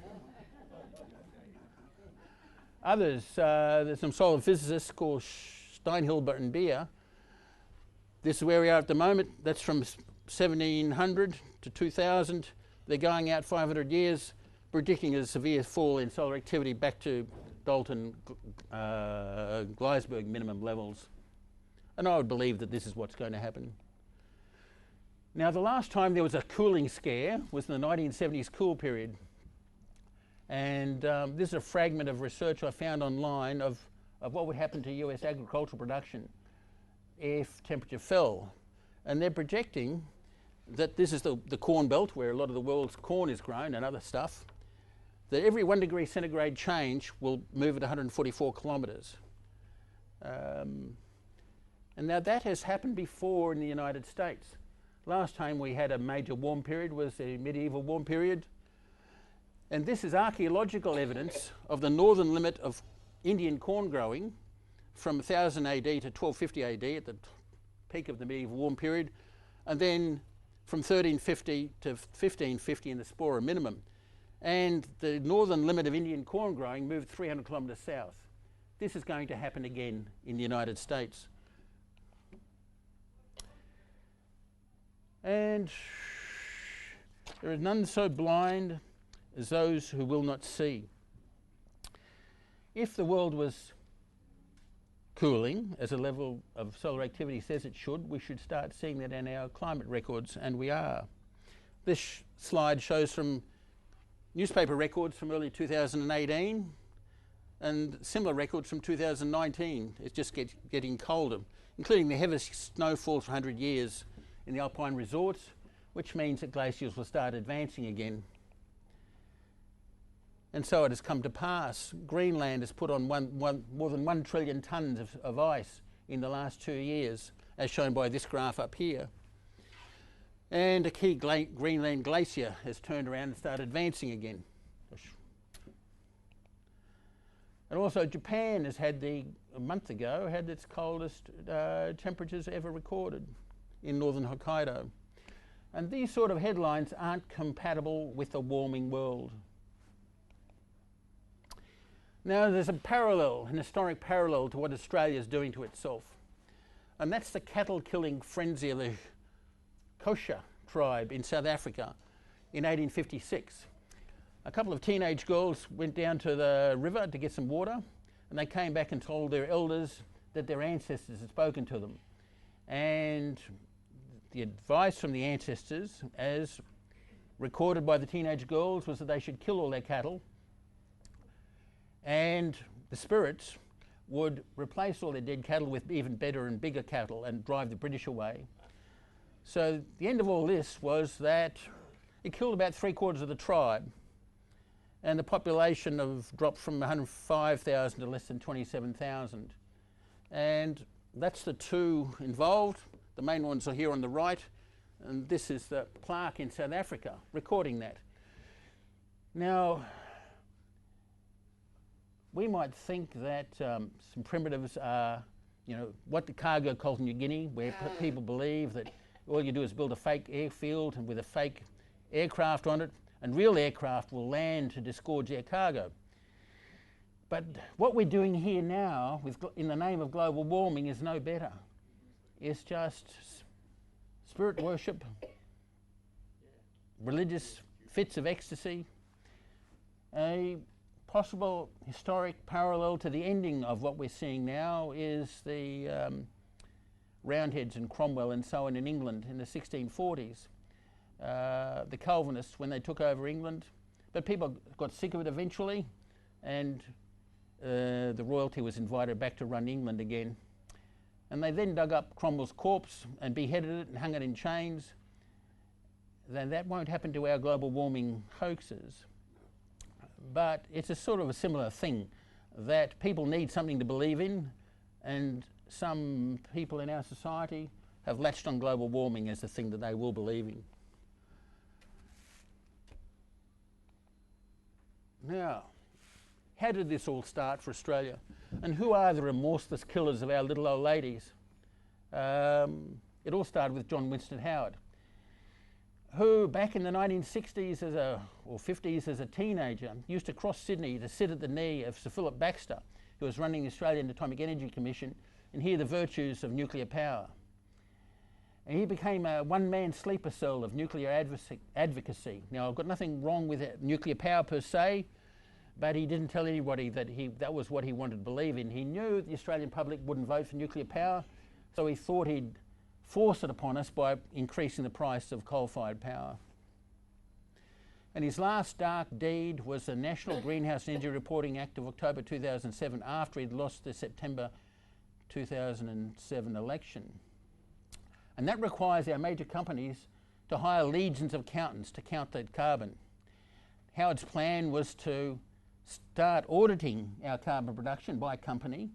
Others, there's some solar physicists called Steinhilber and Beer. This is where we are at the moment. That's from 1700 to 2000. They're going out 500 years, predicting a severe fall in solar activity back to Dalton Gleisberg minimum levels. And I would believe that this is what's going to happen. Now, the last time there was a cooling scare was in the 1970s cool period. And this is a fragment of research I found online of what would happen to US agricultural production if temperature fell. And they're projecting that this is the corn belt where a lot of the world's corn is grown and other stuff, that every 1 degree centigrade change will move at 144 kilometres. And now that has happened before in the United States. Last time we had a major warm period was the medieval warm period. And this is archaeological evidence of the northern limit of Indian corn growing from 1000 AD to 1250 AD at the peak of the medieval warm period, and then from 1350 to 1550 in the Spora minimum. And the northern limit of Indian corn growing moved 300 kilometres south. This is going to happen again in the United States. And there is none so blind as those who will not see. If the world was cooling, as a level of solar activity says it should, we should start seeing that in our climate records, and we are. This slide shows from newspaper records from early 2018 and similar records from 2019. It's just getting colder, including the heaviest snowfall for 100 years in the alpine resorts, which means that glaciers will start advancing again. And so it has come to pass. Greenland has put on more than 1 trillion tonnes of ice in the last 2 years, as shown by this graph up here. And a key Greenland glacier has turned around and started advancing again. And also Japan has had a month ago, had its coldest temperatures ever recorded in northern Hokkaido. And these sort of headlines aren't compatible with a warming world. Now there's a parallel, an historic parallel to what Australia is doing to itself. And that's the cattle killing frenzy of the Kosher tribe in South Africa in 1856. A couple of teenage girls went down to the river to get some water, and they came back and told their elders that their ancestors had spoken to them. And the advice from the ancestors, as recorded by the teenage girls, was that they should kill all their cattle, and the spirits would replace all their dead cattle with even better and bigger cattle and drive the British away. So the end of all this was that it killed about 3/4 of the tribe, and the population dropped from 105,000 to less than 27,000. And that's the two involved. The main ones are here on the right, and this is the plaque in South Africa recording that. Now, we might think that some primitives are, what the cargo cult in New Guinea, where people believe that all you do is build a fake airfield and with a fake aircraft on it, and real aircraft will land to disgorge their cargo. But what we're doing here now, in the name of global warming, is no better. It's just spirit worship, religious fits of ecstasy, a possible historic parallel to the ending of what we're seeing now is the Roundheads and Cromwell and so on in England in the 1640s. The Calvinists, when they took over England, but people got sick of it eventually, and the royalty was invited back to run England again. And they then dug up Cromwell's corpse and beheaded it and hung it in chains. Then that won't happen to our global warming hoaxes. But it's a sort of a similar thing, that people need something to believe in, and some people in our society have latched on global warming as the thing that they will believe in. Now, how did this all start for Australia? And who are the remorseless killers of our little old ladies? It all started with John Winston Howard, who back in the 1960s or 50s as a teenager used to cross Sydney to sit at the knee of Sir Philip Baxter, who was running the Australian Atomic Energy Commission, and hear the virtues of nuclear power. And he became a one-man sleeper cell of nuclear advocacy. Now, I've got nothing wrong with nuclear power per se, but he didn't tell anybody that that was what he wanted to believe in. He knew the Australian public wouldn't vote for nuclear power, so he thought he'd force it upon us by increasing the price of coal-fired power. And his last dark deed was the National Greenhouse Energy Reporting Act of October 2007, after he'd lost the September 2007 election. And that requires our major companies to hire legions of accountants to count that carbon. Howard's plan was to start auditing our carbon production by company,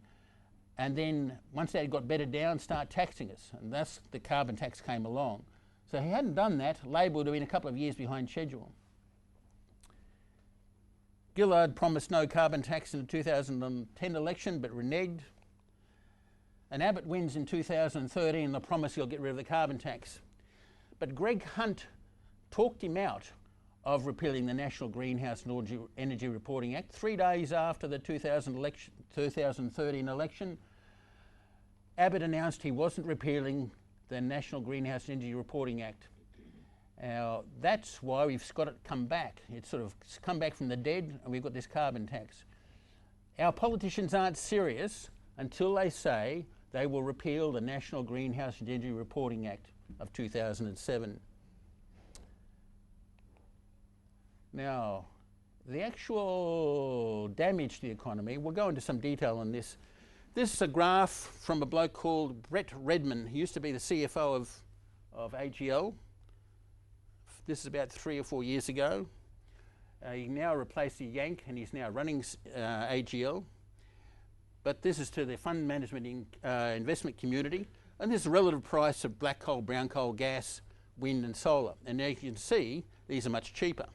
and then once they got bedded down, start taxing us. And thus the carbon tax came along. So he hadn't done that, Labor would have been a couple of years behind schedule. Gillard promised no carbon tax in the 2010 election, but reneged. And Abbott wins in 2013 on the promise he'll get rid of the carbon tax. But Greg Hunt talked him out of repealing the National Greenhouse Energy Reporting Act. 3 days after the 2013 election, Abbott announced he wasn't repealing the National Greenhouse Energy Reporting Act. Now, that's why we've got it come back. It's sort of come back from the dead, and we've got this carbon tax. Our politicians aren't serious until they say they will repeal the National Greenhouse Energy Reporting Act of 2007. Now, the actual damage to the economy, we'll go into some detail on this. This is a graph from a bloke called Brett Redman. He used to be the CFO of AGL. This is about 3 or 4 years ago. He now replaced the Yank, and he's now running AGL. But this is to the fund management investment community. And this is the relative price of black coal, brown coal, gas, wind and solar. And now you can see these are much cheaper.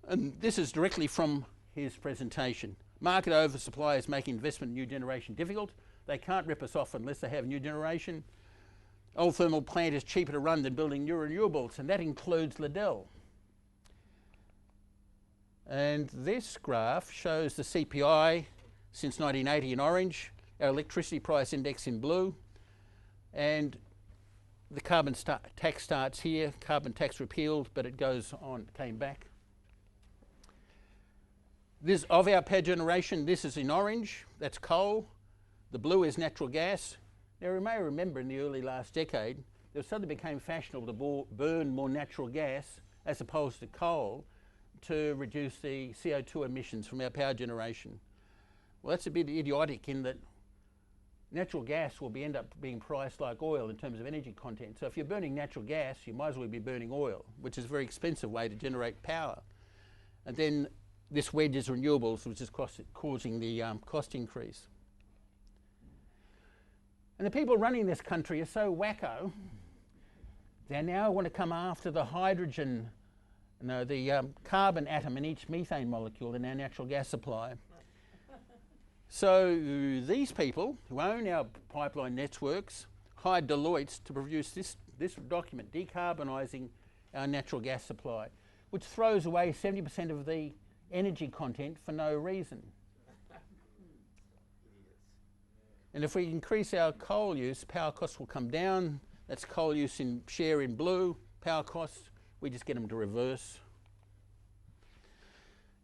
And this is directly from his presentation. Market oversupply is making investment in new generation difficult. They can't rip us off unless they have new generation. Old thermal plant is cheaper to run than building new renewables, and that includes Liddell. And this graph shows the CPI since 1980 in orange, our electricity price index in blue, and the carbon tax starts here, carbon tax repealed, but it goes on, came back. This of our power generation, this is in orange, that's coal. The blue is natural gas. Now you may remember in the early last decade, it suddenly became fashionable to burn more natural gas as opposed to coal to reduce the CO2 emissions from our power generation. Well, that's a bit idiotic in that natural gas will end up being priced like oil in terms of energy content. So if you're burning natural gas, you might as well be burning oil, which is a very expensive way to generate power. And then this wedge is renewables, which is causing the cost increase. And the people running this country are so whacko, they now want to come after the hydrogen, the carbon atom in each methane molecule in our natural gas supply. So these people who own our pipeline networks hired Deloitte to produce this document, decarbonising our natural gas supply, which throws away 70% of the energy content for no reason. And if we increase our coal use, power costs will come down. That's coal use in share in blue. Power costs, we just get them to reverse.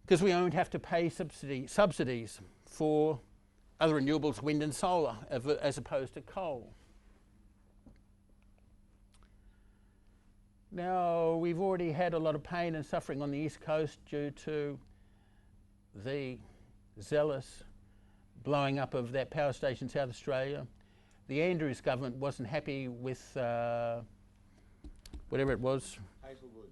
Because we won't have to pay subsidies for other renewables, wind and solar, as opposed to coal. Now, we've already had a lot of pain and suffering on the East Coast due to the zealous blowing up of that power station in South Australia. The Andrews government wasn't happy with whatever it was,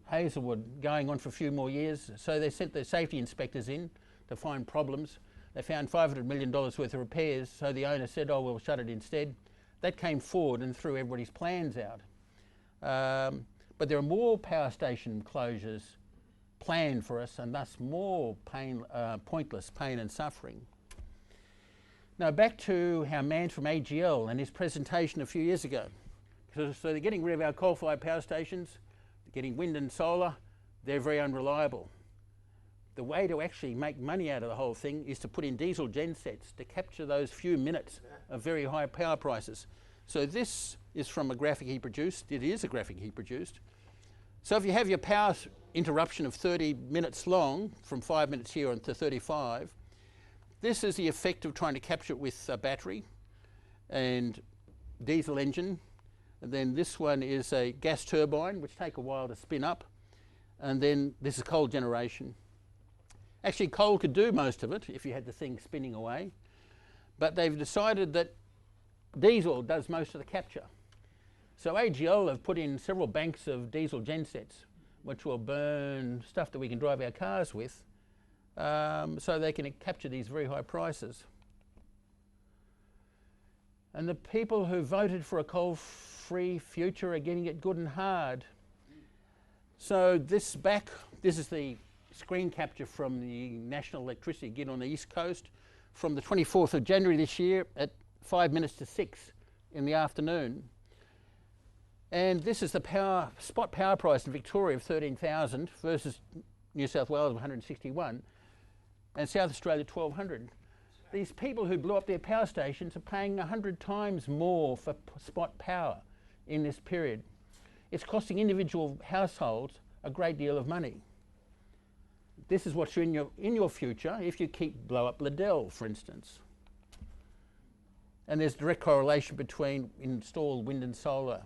Hazelwood, going on for a few more years. So they sent their safety inspectors in to find problems. They found $500 million worth of repairs, so the owner said, oh, we'll shut it instead. That came forward and threw everybody's plans out. But there are more power station closures planned for us, and thus more pointless pain and suffering. Now back to our man from AGL and his presentation a few years ago. So they're getting rid of our coal-fired power stations, they're getting wind and solar, they're very unreliable. The way to actually make money out of the whole thing is to put in diesel gensets to capture those few minutes of very high power prices. So this is from a graphic he produced. It is a graphic he produced. So if you have your power interruption of 30 minutes long, from 5 minutes here on to 35. This is the effect of trying to capture it with a battery and diesel engine. And then this one is a gas turbine, which take a while to spin up. And then this is coal generation. Actually, coal could do most of it if you had the thing spinning away. But they've decided that diesel does most of the capture. So AGL have put in several banks of diesel gensets, which will burn stuff that we can drive our cars with, so they can capture these very high prices. And the people who voted for a coal-free future are getting it good and hard. So this is the screen capture from the National Electricity Grid on the East Coast from the 24th of January this year at 5 minutes to 6 in the afternoon. And this is the spot power price in Victoria of 13,000 versus New South Wales of 161 and South Australia 1,200. These people who blew up their power stations are paying 100 times more for spot power in this period. It's costing individual households a great deal of money. This is what's in your future if you blow up Liddell, for instance. And there's direct correlation between installed wind and solar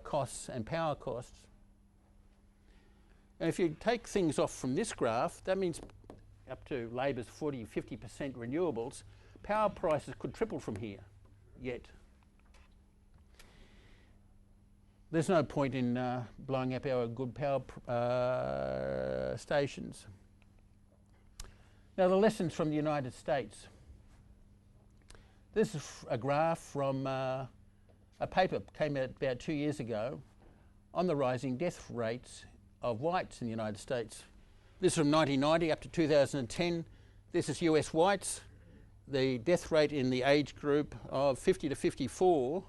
costs and power costs. And if you take things off from this graph, that means up to Labor's 40–50% renewables, power prices could triple from here, yet. There's no point in blowing up our good power stations. Now, the lessons from the United States. This is a graph from a paper that came out about 2 years ago on the rising death rates of whites in the United States. This is from 1990 up to 2010. This is US whites. The death rate in the age group of 50 to 54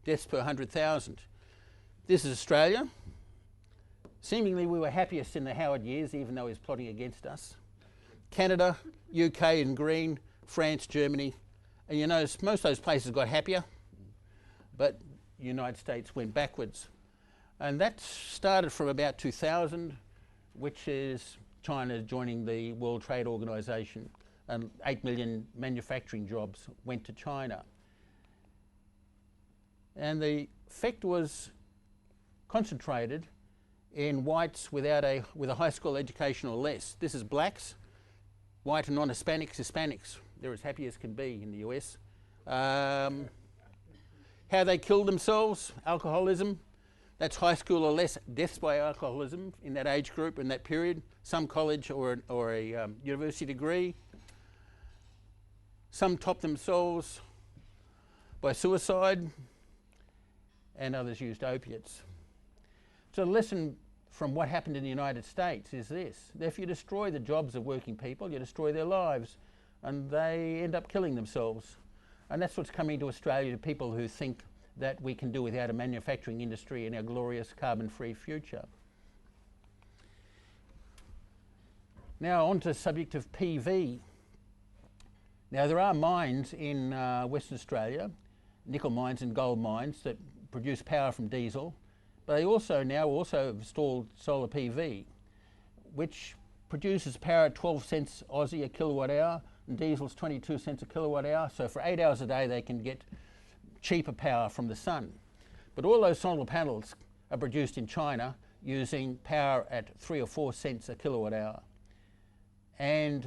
deaths per 100,000. This is Australia. Seemingly we were happiest in the Howard years, even though he was plotting against us. Canada, UK in green, France, Germany. And you notice most of those places got happier, but the United States went backwards. And that started from about 2000, which is China joining the World Trade Organization, and 8 million manufacturing jobs went to China. And the effect was concentrated in whites with a high school education or less. This is blacks, white and non-Hispanics, Hispanics. They're as happy as can be in the US. How they killed themselves, alcoholism. That's high school or less deaths by alcoholism in that age group in that period. Some college or a university degree. Some topped themselves by suicide, and others used opiates. So the lesson from what happened in the United States is this: that if you destroy the jobs of working people, you destroy their lives, and they end up killing themselves. And that's what's coming to Australia, to people who think that we can do without a manufacturing industry in our glorious carbon-free future. Now on to the subject of PV. Now there are mines in Western Australia, nickel mines and gold mines, that produce power from diesel, but they also have installed solar PV, which produces power at 12 cents Aussie a kilowatt hour, and diesel's 22 cents a kilowatt hour. So for 8 hours a day they can get cheaper power from the sun. But all those solar panels are produced in China using power at 3 or 4 cents a kilowatt hour. And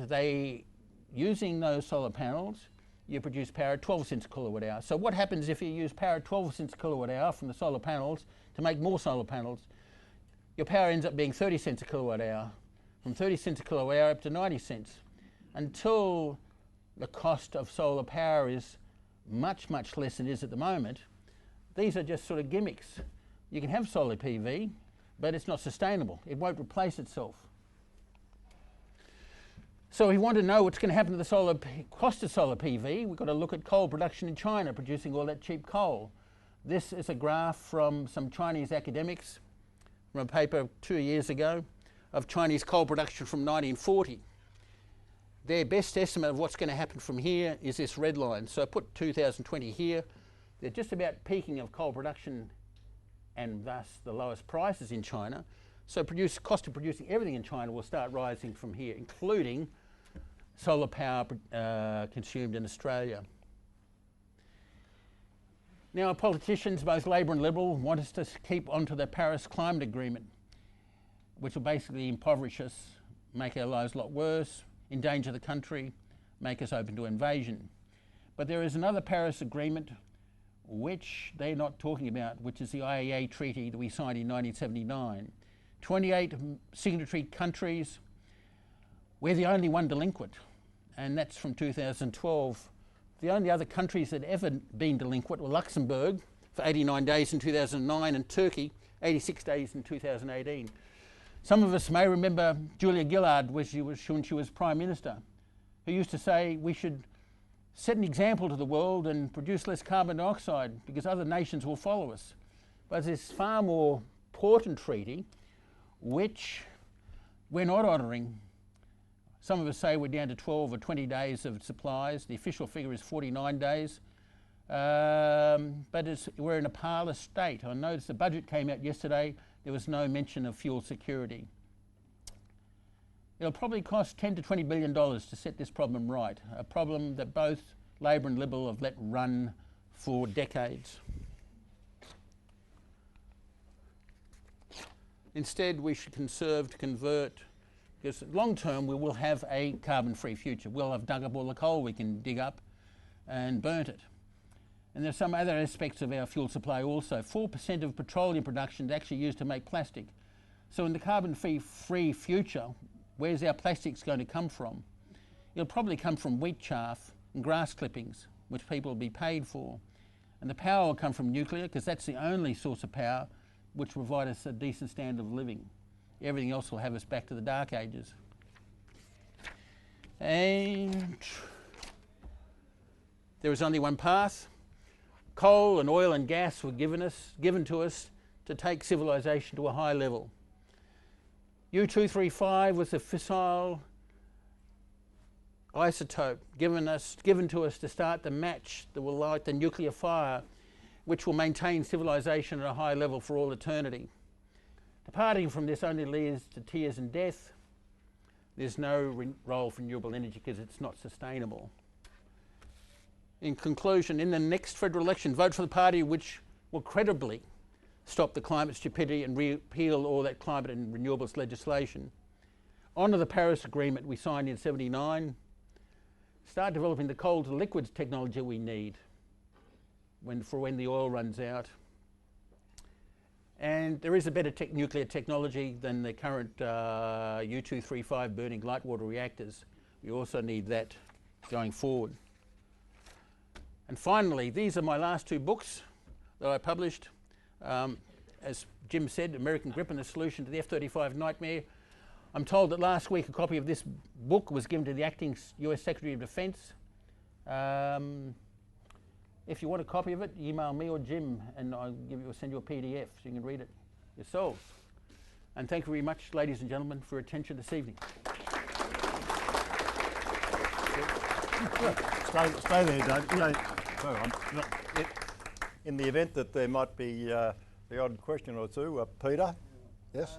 using those solar panels, you produce power at 12 cents a kilowatt hour. So what happens if you use power at 12 cents a kilowatt hour from the solar panels to make more solar panels? Your power ends up being 30 cents a kilowatt hour, from 30 cents a kilowatt hour up to 90 cents, until the cost of solar power is much, much less than it is at the moment. These are just sort of gimmicks. You can have solar PV, but it's not sustainable. It won't replace itself. So if you want to know what's going to happen to the cost of solar PV, we've got to look at coal production in China, producing all that cheap coal. This is a graph from some Chinese academics from a paper 2 years ago of Chinese coal production from 1940. Their best estimate of what's going to happen from here is this red line. So I put 2020 here. They're just about peaking of coal production and thus the lowest prices in China. So cost of producing everything in China will start rising from here, including solar power consumed in Australia. Now, politicians, both Labor and Liberal, want us to keep onto the Paris Climate Agreement, which will basically impoverish us, make our lives a lot worse, endanger the country, make us open to invasion. But there is another Paris Agreement which they're not talking about, which is the Iaea Treaty that we signed in 1979. 28 signatory countries. We're the only one delinquent, and that's from 2012. The only other countries that ever been delinquent were Luxembourg for 89 days in 2009 and Turkey 86 days in 2018. Some of us may remember Julia Gillard when she was Prime Minister, who used to say we should set an example to the world and produce less carbon dioxide because other nations will follow us. But there's far more important treaty which we're not honouring. Some of us say we're down to 12 or 20 days of supplies. The official figure is 49 days. But we're in a parlous state. I noticed the budget came out yesterday. There was no mention of fuel security. It'll probably cost $10 to $20 billion to set this problem right, a problem that both Labor and Liberal have let run for decades. Instead, we should conserve to convert, because long term we will have a carbon-free future. We'll have dug up all the coal we can dig up and burnt it. And there's some other aspects of our fuel supply also. 4% of petroleum production is actually used to make plastic. So in the carbon-free future, where's our plastics going to come from? It'll probably come from wheat chaff and grass clippings, which people will be paid for. And the power will come from nuclear, because that's the only source of power which will provide us a decent standard of living. Everything else will have us back to the dark ages. And there is only one path. Coal and oil and gas were given to us to take civilization to a high level. U-235 was a fissile isotope given to us to start the match that will light the nuclear fire, which will maintain civilization at a high level for all eternity. Departing from this only leads to tears and death. There's no role for renewable energy because it's not sustainable. In conclusion, in the next federal election, vote for the party which will credibly stop the climate stupidity and repeal all that climate and renewables legislation. Honour the Paris Agreement we signed in '79. Start developing the coal to liquids technology we need for when the oil runs out. And there is a better nuclear technology than the current U-235 burning light water reactors. We also need that going forward. And finally, these are my last two books that I published. As Jim said, American Grip and the Solution to the F-35 Nightmare. I'm told that last week a copy of this book was given to the acting US Secretary of Defence. If you want a copy of it, email me or Jim and I'll send you a PDF so you can read it yourselves. And thank you very much, ladies and gentlemen, for your attention this evening. Stay there, David. You know, in the event that there might be the odd question or two, Peter? Yes?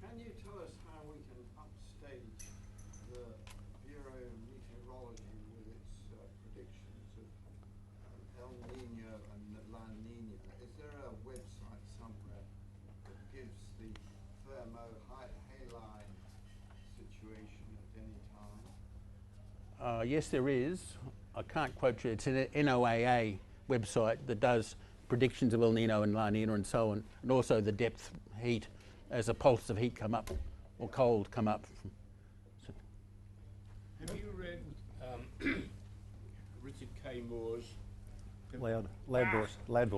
Can you tell us how we can upstage the Bureau of Meteorology with its predictions of El Nino and La Nina? Is there a website somewhere that gives the thermohaline situation at any time? Yes, there is. I can't quote you. It's an NOAA website that does predictions of El Nino and La Nina and so on, and also the depth heat as a pulse of heat come up or cold come up. Have you read Richard K. Moore's? Loud voice. Have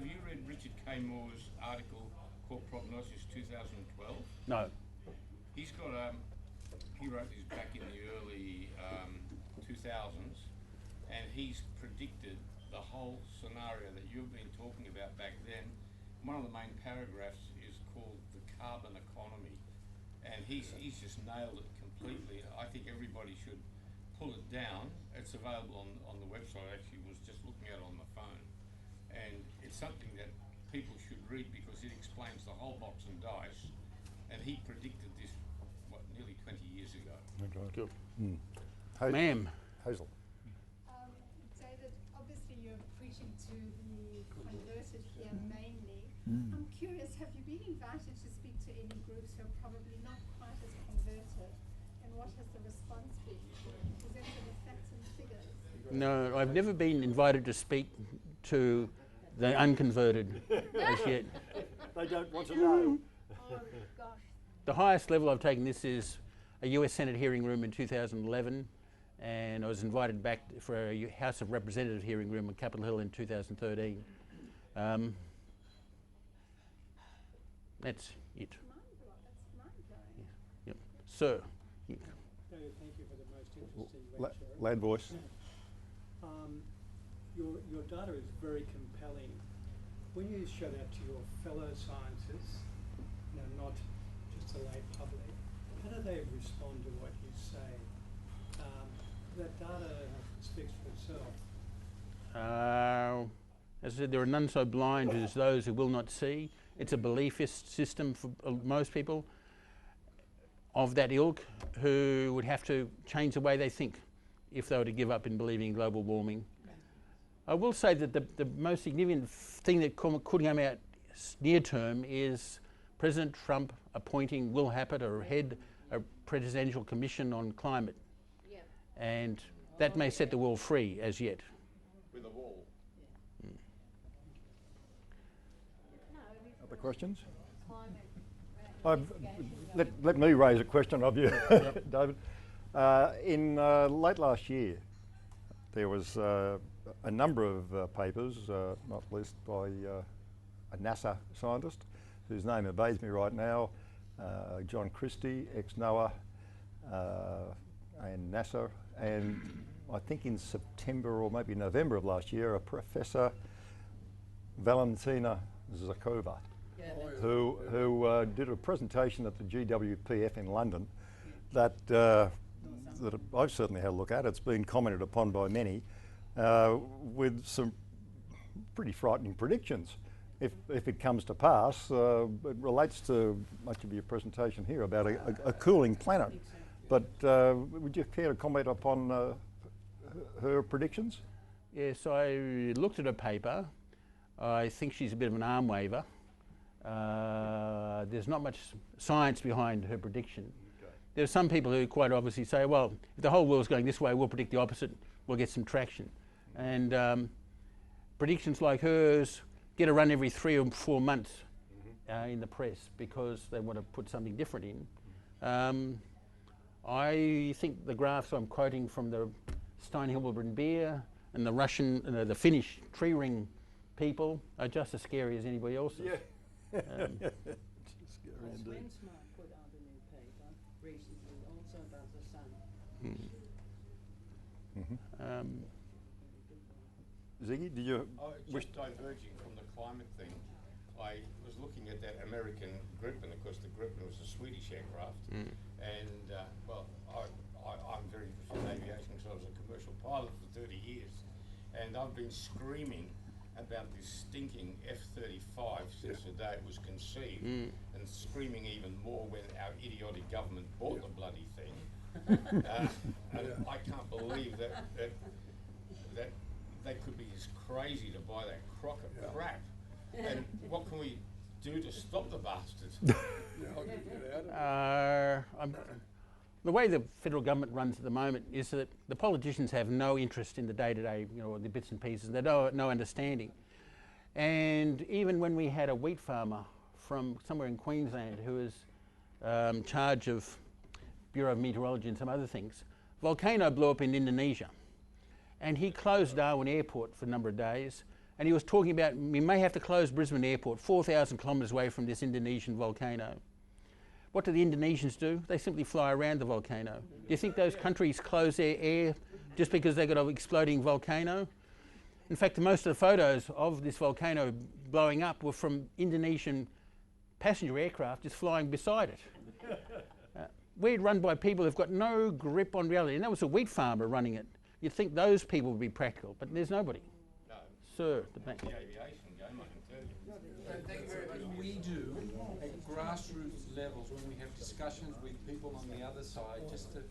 you read Richard K. Moore's article called Prognosis 2012? No. He's got he wrote this back in the early 2000s, and he's predicted the whole scenario that you've been talking about back then. One of the main paragraphs is called the carbon economy, and he's just nailed it completely. I think everybody should pull it down. It's available on the website. I actually was just looking at it on the phone, and it's something that people should read because it explains the whole box and dice, and he predicted this, what, nearly 20 years ago. Good. Hazel. Ma'am. Hazel. David, obviously you're preaching to the converted here mainly. I'm curious, have you been invited to speak to any groups who are probably not quite as converted? And what has the response been? Presented with facts and figures? No, I've never been invited to speak to the unconverted as yet. They don't want to know. Oh gosh. The highest level I've taken this is a US Senate hearing room in 2011, and I was invited back for a House of Representative hearing room on Capitol Hill in 2013. That's it. That's mind-blowing. Yep. Sir. David, thank you for the most interesting lecture. Land voice. Your data is very compelling. When you show that to your fellow scientists, not just the lay public, how do they respond to what you say? That data speaks for itself. As I said, there are none so blind as those who will not see. It's a beliefist system for most people of that ilk who would have to change the way they think if they were to give up in believing in global warming. I will say that the most significant thing that could come out near term is President Trump appointing Will Happert or head a presidential commission on climate. Yeah. And that may set the world free as yet. With a wall. Other questions? Climate. Let me raise a question of you, David. In late last year, there was a number of papers, not least by a NASA scientist, whose name evades me right now, John Christie, ex-NOAA, and NASA, and I think in September or maybe November of last year, a Professor Valentina Zakova, who did a presentation at the GWPF in London that I've certainly had a look at. It's been commented upon by many, with some pretty frightening predictions. If it comes to pass, it relates to much of your presentation here about a cooling planet. But would you care to comment upon her predictions? Yes, I looked at her paper. I think she's a bit of an arm waver. There's not much science behind her prediction. There are some people who quite obviously say, well, if the whole world's going this way, we'll predict the opposite, we'll get some traction. And predictions like hers get a run every 3 or 4 months in the press because they want to put something different in. I think the graphs I'm quoting from the Stein-Hildebrand beer and the Russian, the Finnish tree ring people are just as scary as anybody else's. Yeah. Swensmark put out a new paper recently, also about the sun. Ziggy, did you wish? Just diverging from the climate thing, I was looking at that American Gripen. Of course, the Gripen was a Swedish aircraft, and I'm very interested in aviation because I was a commercial pilot for 30 years, and I've been screaming about this stinking F-35 since the day it was conceived, and screaming even more when our idiotic government bought the bloody thing. And I can't believe that they could be as crazy to buy that crock of crap. And what can we do to stop the bastards? The way the federal government runs at the moment is that the politicians have no interest in the day-to-day, the bits and pieces. They don't no understanding. And even when we had a wheat farmer from somewhere in Queensland who was in charge of Bureau of Meteorology and some other things, volcano blew up in Indonesia. And he closed Darwin Airport for a number of days. And he was talking about, we may have to close Brisbane Airport, 4,000 kilometres away from this Indonesian volcano. What do the Indonesians do? They simply fly around the volcano. Do you think those countries close their air just because they've got an exploding volcano? In fact, most of the photos of this volcano blowing up were from Indonesian passenger aircraft just flying beside it. We're run by people who've got no grip on reality. And that was a wheat farmer running it. You'd think those people would be practical, but there's nobody. No. Sir, the bank. The aviation game, I can tell you. we do at grassroots levels when we have discussions with people on the other side, just to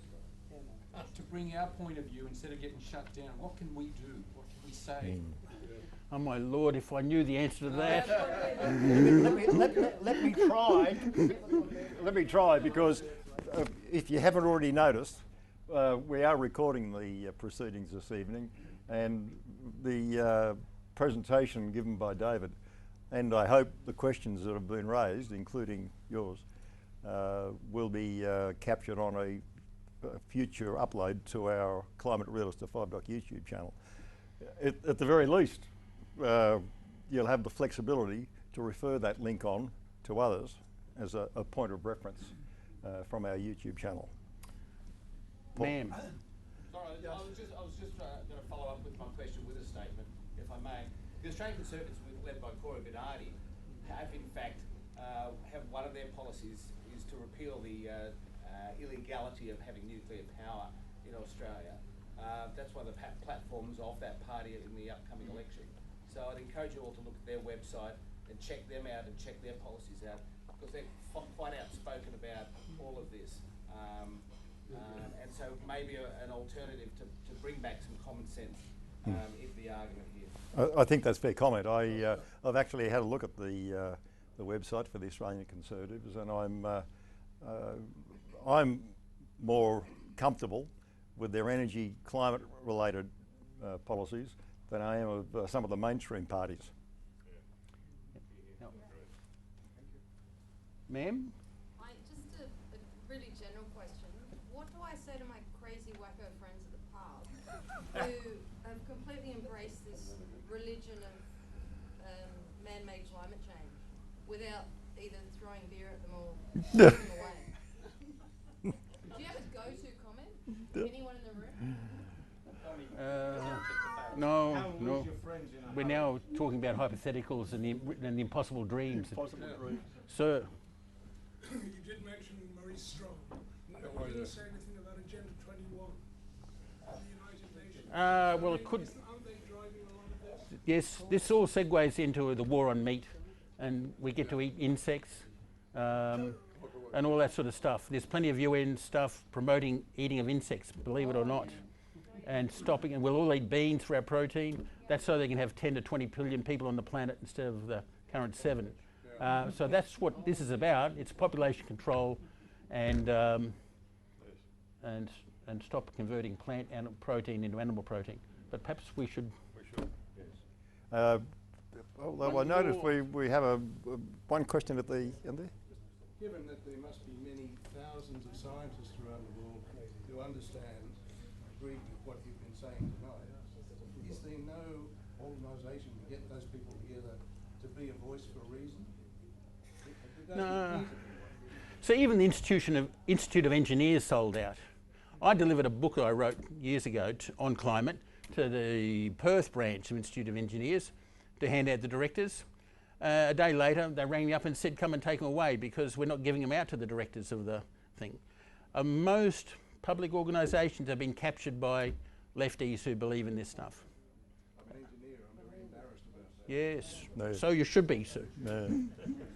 bring our point of view instead of getting shut down? What can we do? What can we say? Oh my Lord, if I knew the answer to that. Let me try. Let me try, because if you haven't already noticed, we are recording the proceedings this evening, and the presentation given by David, and I hope the questions that have been raised, including yours, will be captured on a future upload to our Climate Realist to 5 YouTube channel. At the very least, you'll have the flexibility to refer that link on to others as a point of reference from our YouTube channel. Ma'am. Sorry, I was just going to follow up with my question with a statement, if I may. The Australian Conservatives, led by David Archibald, have in fact have one of their policies is to repeal the illegality of having nuclear power in Australia. That's one of the platforms of that party in the upcoming election. So I'd encourage you all to look at their website and check them out and check their policies out, because they're quite outspoken about all of this. And so maybe an alternative to bring back some common sense is the argument here. I think that's a fair comment. I've actually had a look at the website for the Australian Conservatives, and I'm more comfortable with their energy climate related policies than I am of some of the mainstream parties. No. Ma'am? Just a really general question. What do I say to my crazy whacko friends at the pub who have completely embraced this religion of man-made climate change without either throwing beer at them or pushing them away? Do you have a go-to comment? Anyone in the room? No. We're now talking about hypotheticals and the impossible dreams. Sir. You did mention Maurice Strong. Nobody didn't say anything about Agenda 21 of the United Nations. Well, it could. Aren't they driving a lot of this? Yes, this all segues into the war on meat, and we get to eat insects and all that sort of stuff. There's plenty of UN stuff promoting eating of insects, believe it or not, and stopping. And we'll all eat beans for our protein. That's so they can have 10 to 20 billion people on the planet instead of the current 7. So that's what this is about. It's population control and stop converting plant protein into animal protein. But perhaps we should. Yes. Although I noticed we have one question at the end there. Given that there must be many thousands of scientists around the world who understand, agree with what you've been saying tonight, is there no organisation to get those people together to be a voice for a reason? No. So even the Institute of Engineers sold out. I delivered a book that I wrote years ago on climate to the Perth branch of Institute of Engineers to hand out to directors. A day later, they rang me up and said, come and take them away because we're not giving them out to the directors of the thing. Most public organisations have been captured by lefties who believe in this stuff. I'm an engineer, I'm very embarrassed about that. Yes, so you should be, Sue.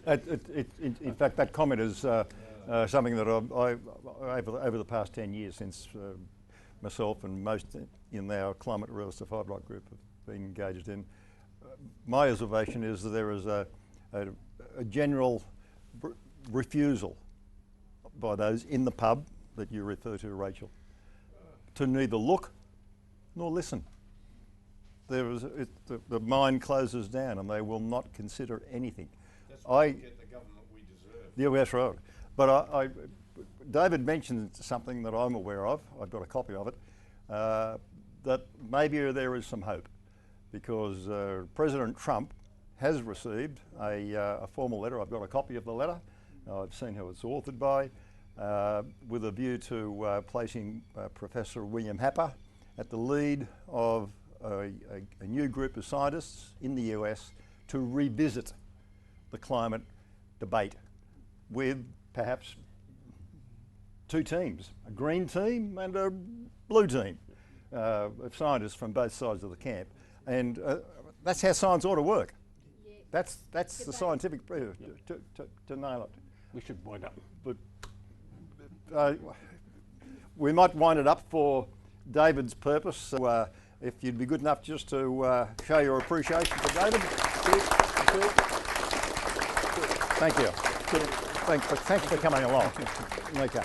In fact, that comment is something that over the past 10 years since myself and most in our Climate Realists to 5 group have been engaged in, my observation is that there is a general refusal by those in the pub that you refer to, Rachel, to neither look nor listen. The mind closes down and they will not consider anything. That's why we get the government we deserve. Yeah, that's right. But David mentioned something that I'm aware of, I've got a copy of it, that maybe there is some hope because President Trump has received a formal letter. I've got a copy of the letter. I've seen who it's authored by, with a view to placing Professor William Happer at the lead of a new group of scientists in the US to revisit the climate debate with perhaps 2 teams, a green team and a blue team of scientists from both sides of the camp. And that's how science ought to work. Yes. That's the scientific proof to nail it. We should wind up. But we might wind it up for David's purpose. So, if you'd be good enough just to show your appreciation for David. Thank you. Thanks for coming along. Okay.